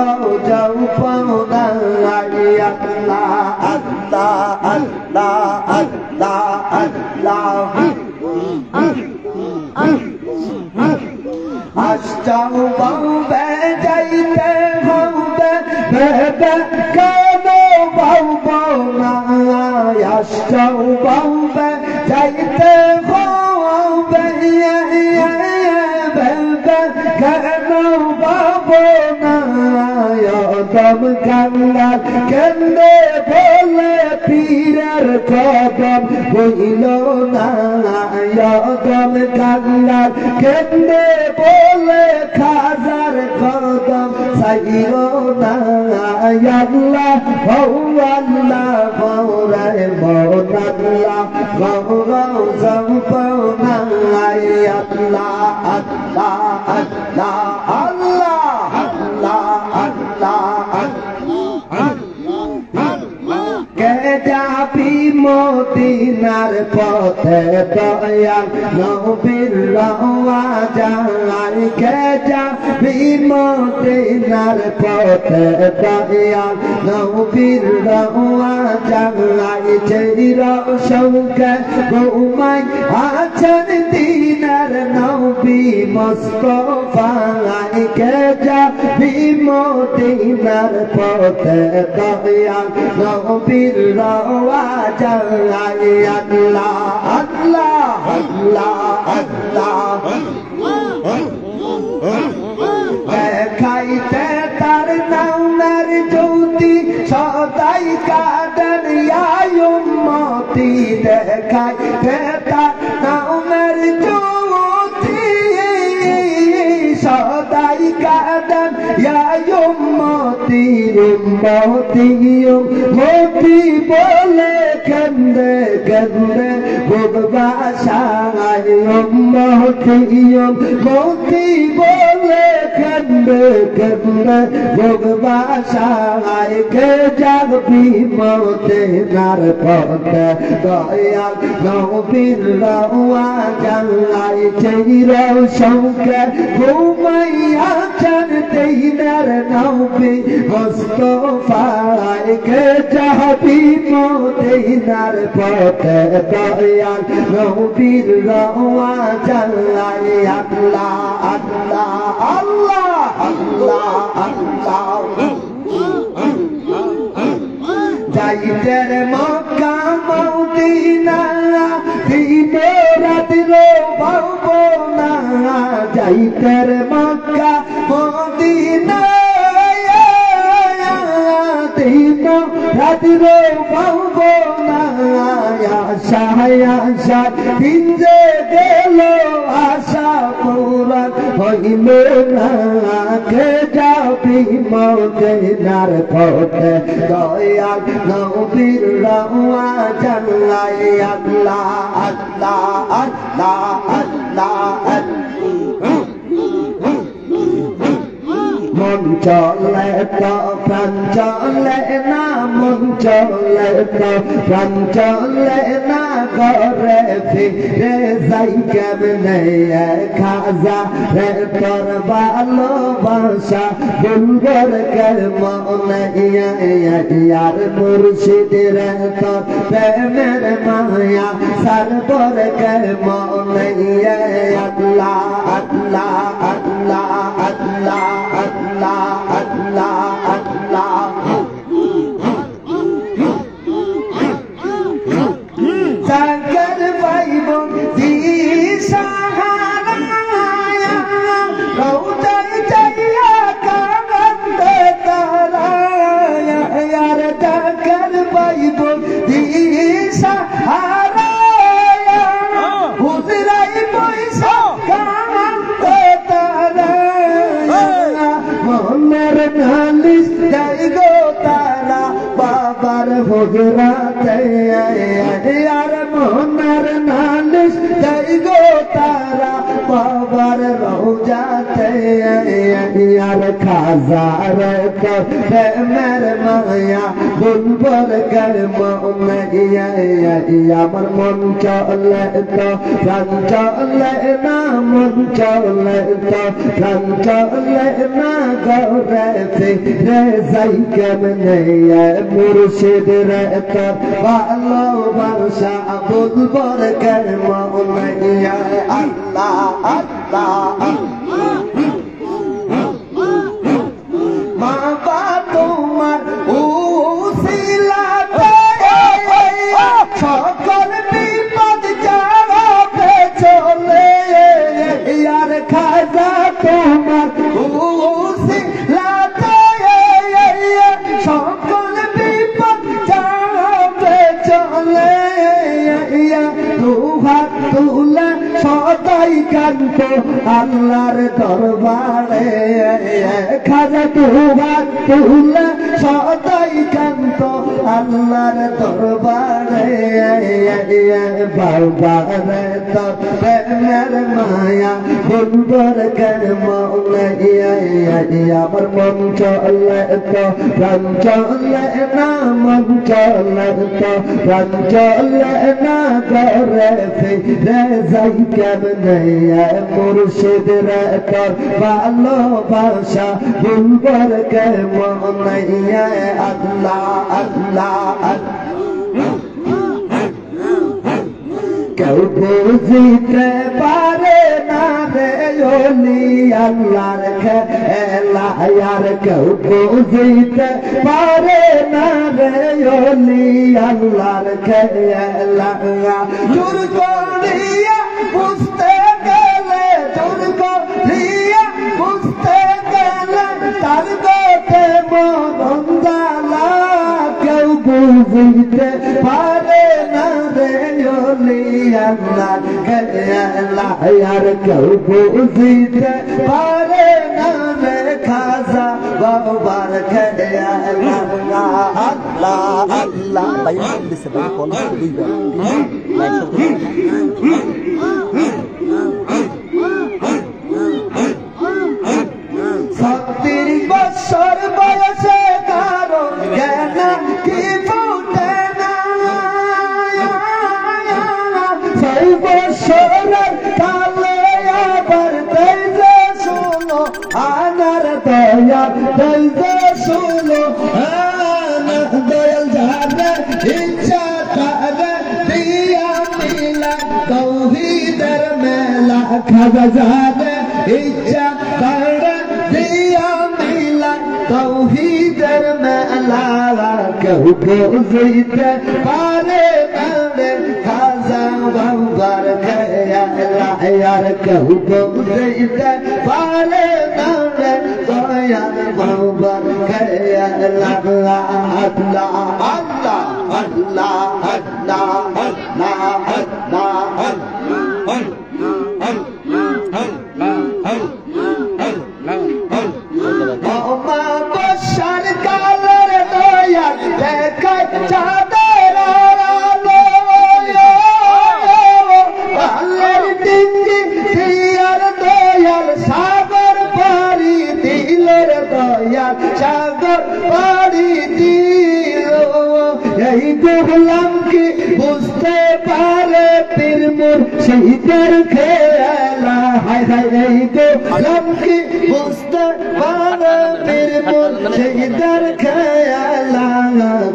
জপনা আল্লাহ আল্লাহ আল্লাহ আল্লাহ আল্লাহ আশাও বাউবে যাইতে হবে ভেবে কেন বাউবো না আশাও বাউবে যাইতে হবে ভেবে কেন বাবো না দম কান্না কেন্দ্রে বলে পীরের কদম বইল না দম কান্না কেন্দ্রে বলে খাজার কদম সাইল না আল্লাহ আল্লাহ গৌরে মন আল্লাহ গৌর জপনা আল্লাহ আল্লাহ আল্লাহ আল্লাহ কে যাবি মদিনার পথে দয়াল নবীর রওয়া যায় কে যাবি মদিনার পথে দয়াল নবীর রওয়া যায় চির শৌকে ঘুমাই আছেন দিনার নবী মুস্তাফা কে যাবি মদিনার পথে দয়াল নবীর রওয়া যায় আল্লাহ আল্লাহ আল্লাহ দেখাইতে তার নামের জ্যোতি সদাই কাদের উম্মতি দেখাইতে তার নামের জ্যোতি সদাই কাঁদান ইয়া উম্মতি উম্মতি উম্মতি বলে কান্দে কান্দে ভগবাসায় উম্মতি উম্মতি বলে কান্দে কান্দে ভগবাসায় কে যাবি মদিনার পথে দয়াল নবীর রওয়া জানলাই চির শঙ্কে ঘুমাইয়া চান দিনার নবী মুস্তাফায় কে যাবি মদিনার পথে দয়াল নবীর রওয়া জানলাই আল্লাহ আল্লাহ আল্লাহ আল্লাহ আল্লাহ যাইতে মক্কা মদিনা দিনে রাতে ভাবনা যাইতে মক্কা মদিনা দিন রাতে ভাবনা আশা আশা দিন যে গেল আশা পুরা হইল না কে যাবি মদিনার পথে দয়াল নবীর রওয়া জানলাই আল্লাহ আল্লাহ আল্লাহ আল্লাহ মন চলে তো প্রাণ চলে না মন চলে তো প্রাণ চলে না ঘরে ফিরে যাই কেমনে খাজা রে তোর ভালোবাসা বলবর কে মনে ইয়ার মুর্শিদ রে তোর প্রেমের মায়া সারবর কে মনে আল্লাহ আল্লাহ আল্লাহ আল্লাহ আল্লাহ আল্লাহ আল্লাহ সাগর পাইব জি সাহারা রৌদার চাইয়া কাগন্দে তারা ইয়ার সাগর পাইব জি সাহারা হুজরাই পয়সা কাগন্দে তারা মনের নালিশ যাই গো তারা বাবার ভোগরাতে আর মনের নালিশ যাই গো তারা বাবার রওজাতে আর খাজার প্রেমের মায়া বলবর গর মনে আমার মন চলে তো প্রাণ চলে না মন চলে তো প্রাণ চলে না গৌরে ফিরে যাই কেমনে মুর্শিদ রে তোর ভালোবাসা বলবর গর মনে আল্লাহ আল্লাহ মা বা তোমার উসিলাতে সকল বিপদ যাবে চলে আর খাজা তোমার উসিলাতে সকল বিপদ যাবে চলে দুহাত তুলে সদাই কান্ত আল্লাহর দরবারে খাজা দুহাত তুলে সদাই কান্ত আল্লাহর দরবারে বাবারে তোর প্রেমের মায়া বলবর গর মনে আমার মন চলে তো প্রাণ চলে না মন চলে তো প্রাণ চলে না ঘরে ফিরে যাই কেমনে মুর্শিদ রে তোর ভালোবাসা বলবর গর মনে আল্লাহ আল্লাহ কেউ বুঝিতে পারে না রে ওলি আল্লাহর খেলা আর কেউ বুঝিতে পারে না রে ওলি আল্লাহর খেলা জোর করিয়া বুঝতে গেলে জোর করিয়া বুঝতে গেলে তার গোটে মন জ্বালা কেউ বুঝিতে পারে না রে ওলি আল্লাহর খেলা আর কেউ বুঝিতে পারে না বাবার খেয়া আল্লাহ আল্লাহ ভাই দিছে ভাই কোন দুইবার সত্তর বছর বয়সে কারো জ্ঞান কি ফুটে না 6 বছরের কালে আবার তেজে শুনো আনার দয়া তেজে শুনো দয়াল যাবে ইচ্ছা তাবে দিয়া মিলা তৌহিদের মেলা খাজা যাবে ইচ্ছা তাবে দিয়া মিলা তৌহিদের মেলা কেউ বুঝিতে পারে না খাজা বাবার খেয়াল কেউ বুঝিতে পারে না দয়াল বাবার খেয়াল আল্লাহ আল্লাহ আল্লাহ আল্লাহ বর্ষার কালের দয়াল দেখায় চাঁদের আলো পালের ডিঙ্গি দিয়ার দয়াল সাগর পাড়ি দিলের দয়াল সাগর পাড়ি দিল এই দেখলাম কি বুঝতে পারে পীর মুর্শিদের খেলা হায় হায় এই দেখলাম কি বুঝতে পারে পীর মুর্শিদের খেলা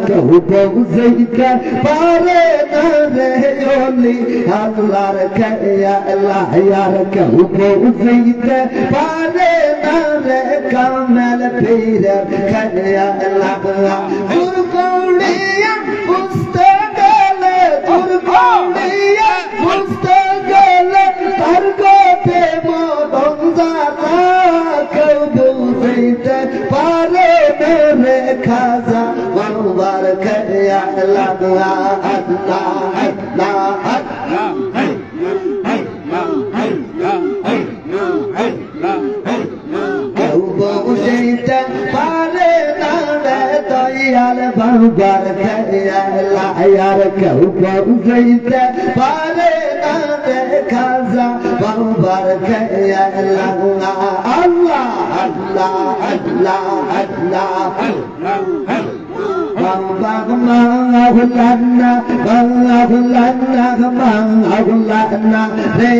কেউ বুঝতে পারে না রে ওলি আল্লাহর খেলা আর কেউ বুঝতে পারে না রে কামেল পীরের খেলা দুর্গৌড়িয়া বুঝতে গেলে দুর্গৌড়িয়া বুঝতে গেলে তার গোপে মদন জানা কেউ বুঝতে পারে না রে খাজা বাবার খেয়াল আল্লাহ আল্লাহ আল্লাহ কেউ বুঝতে পারে না রে দয়াল বাবার খেয়াল আর কেউ বুঝতে পারে না রে খাজা বাবার খেয়াল আল্লাহ আল্লাহ আল্লাহ আল্লাহ মাওলানা রে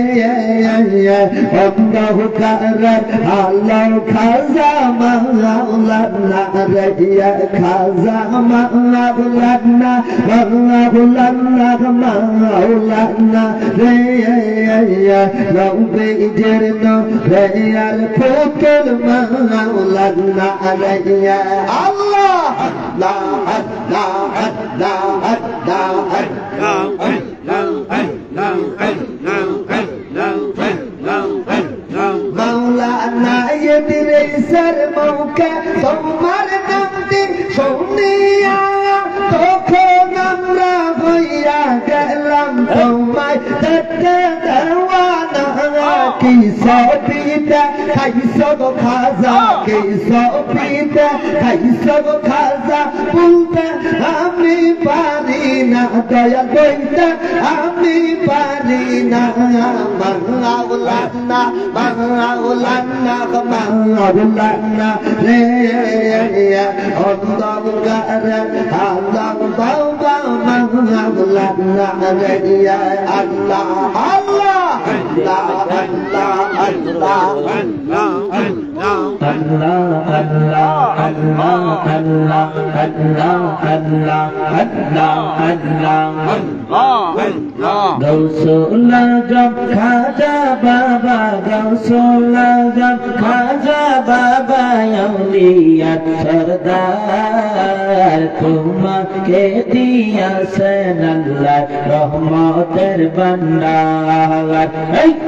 অন্ধ কার আল্লাহ খাজা মাওলানা রে খাজা মাওলানা রে রবে জেরন রে আর ফকল মাওলানা রে আল্লাহ আল্লাহ মৌলানা এদিরে সর মৌকা তোমার নাম দিন শুনিয়া তখন আমরা হইয়া গেলাম তোমায় দেখতে দেওয়ানা কি সবিতা খাইছ গো খাজা কি সবিতা খাইছ গো খাজা বলতে আমি পারি না দয়া কইতে আমি পারি না মাওলানা মাওলানা রে অন্ধকার আল্লাহ বাবা মাওলানা রে আল্লাহ আল্লাহ গৌসুল আজম খাজা বাবা গৌসুল আজম খাজা বাবা আউলিয়াত সরদার তোমাকে দিয়াছেন আল্লাহ রহমতের ভান্ডার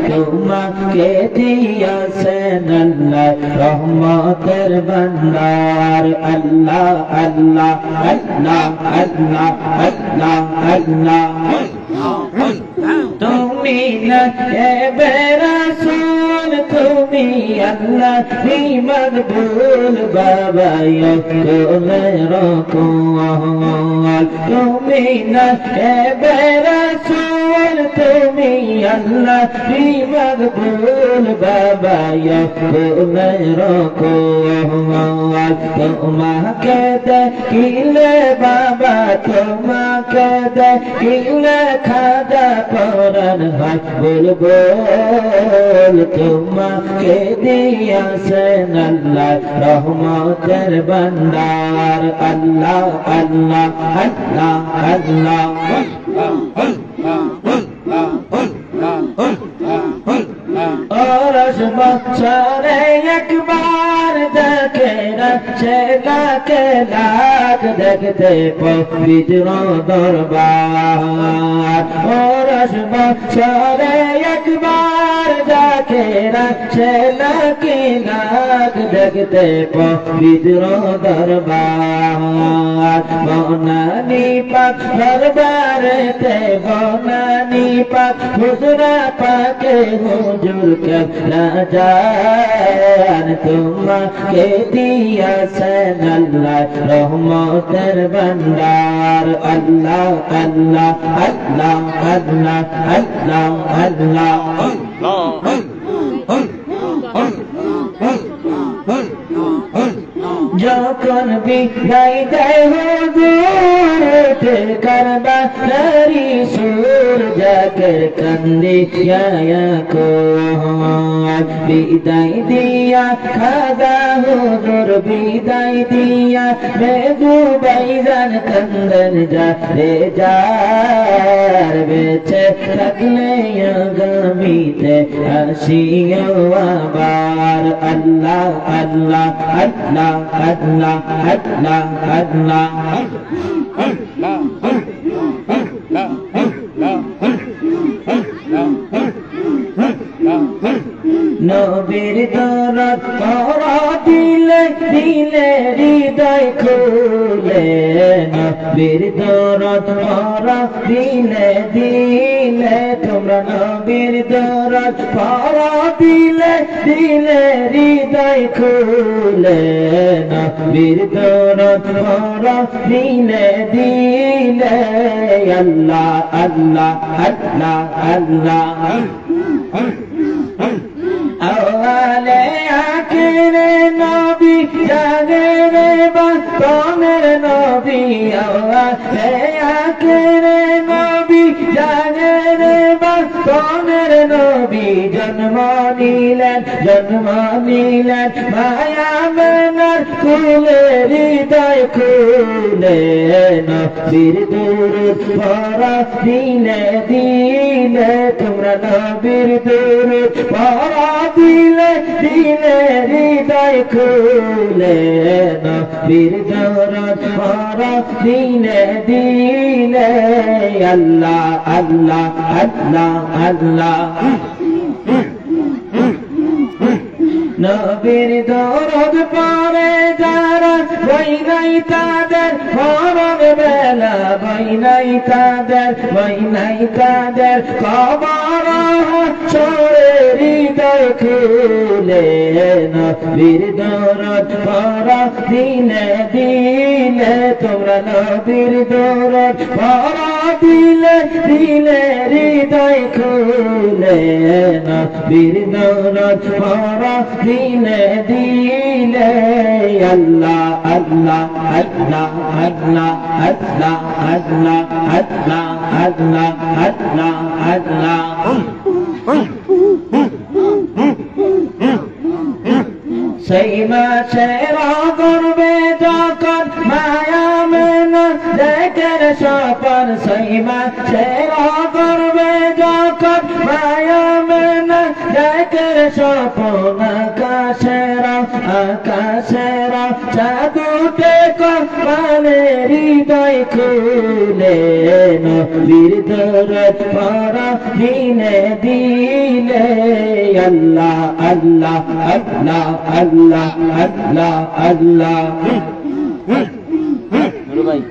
তোমাকে দিয়াছেন আল্লাহ রহমতের ভান্ডার আল্লাহ আল্লাহ আল্লাহ আল্লাহ আল্লাহ আল্লাহ তুমি না রাসূল তুমি আল্লাহ মকবুল বাবা কোলে রকম তুমি না রাসূল তুমি আল্লাহ মকবুল বাবা কোলে রকম তোমাকে দেখিলে বাবা তোমাকে দেখিলে খাজা পরাণ হয় বুলবুল তোমাকে দিয়াছেন আল্লাহ রহমতের ভান্ডার আল্লাহ আল্লাহ আল্লাহ আল্লাহ ওরস বছরে একবার দেখে রাখছে লাখে লাখ দেখতে পবিত্র দরবার ওরস বছরে একবার দেখে রাখছে লাখে লাখ দেখতে পবিত্র দরবার বনানি পাক দরবারেতে বনানি পাক হুজরা পাকে হুজুর কে রাজান তোমাকে দিয়াছেন আল্লাহ রহমতের ভান্ডার আল্লাহ আল্লাহ আল্লাহ আল্লাহ আল্লাহ আল্লাহ যখন বিদায় দেয় হুজুর কারবালারি সুর জাকের কান্দিয়া বিদায় দিয়া খাজা হুজুর বিদায় দিয়া বেদু বাইজান কান্দন যা রে যার বেঁচে থাকলে আগামীতে আসিও আবার আল্লাহ আল্লাহ আল্লাহ আল্লাহ আল্লাহ আল্লাহ নবীর দরদ করা দিলে দিলে হৃদয় খুলে নবীর দরদ করা দিলে দিলে তোমরা নবীর দরদ করা দিলে দিলে হৃদয় খুলে নবীর দরদ করা দিলে দিলে আল্লাহ আল্লাহ আল্লাহ আল্লাহ আওয়ালে আখিরে নবী জানে বাতনের নবী আওয়ালে আখিরে নবী জানে বাতনের নবী জন্ম নিলেন মায়া মনার কুলে হৃদয় খুলে নবীর দুরূদ পড়া দিলে দিলে তোমরা নবীর দুরূদ পড়া দিলে দিলে হৃদয় খুলে নবীর দরদ পড়া দিলে দিলে আল্লাহ আল্লাহ আল্লাহ আল্লাহ নবীর দরদ পড়ে যারা ভয় নাই তাদের মরণ বেলা ভয় নাই তাদের কবর ছড়ে হৃদয় খুলে নবীর দরদ পড়া দিলে দিলে তোমরা নবীর দরদ পড়া দিলে দিলে হৃদয় খুলে নবীর দরদ পড়া দিলে দিলে আল্লাহ আল্লাহ আল্লাহ আল্লাহ আল্লাহ আল্লাহ আল্লাহ আল্লাহ আল্লাহ আল্লাহ সেই মাছের করবে যখন মায়া মেনা দেখের সপন সেই মাছের করবে যখন মায়া মেনা দেখের স্বপন আকাশেরা চাঁদুটে কপালে হৃদয় খুলে নবীর দরদ পড়া দিলে দিলে আল্লাহ আল্লাহ আল্লাহ আল্লাহ আল্লাহ আল্লাহ ভাই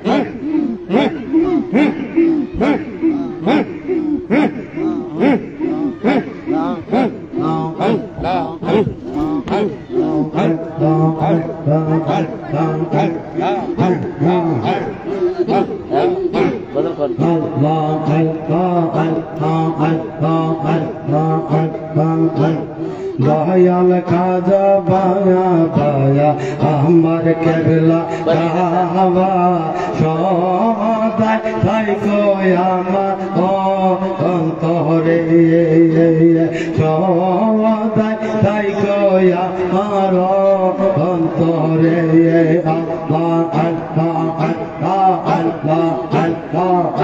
দয়াল খাজা বায়া বায়া আমার কেবলা কাবা সদাই থাইকো আমার অন্তরে সদাই থাইকো আমার অন্তরে আল্লাহ আল্লাহ আল্লাহ আল্লাহ আল্লাহ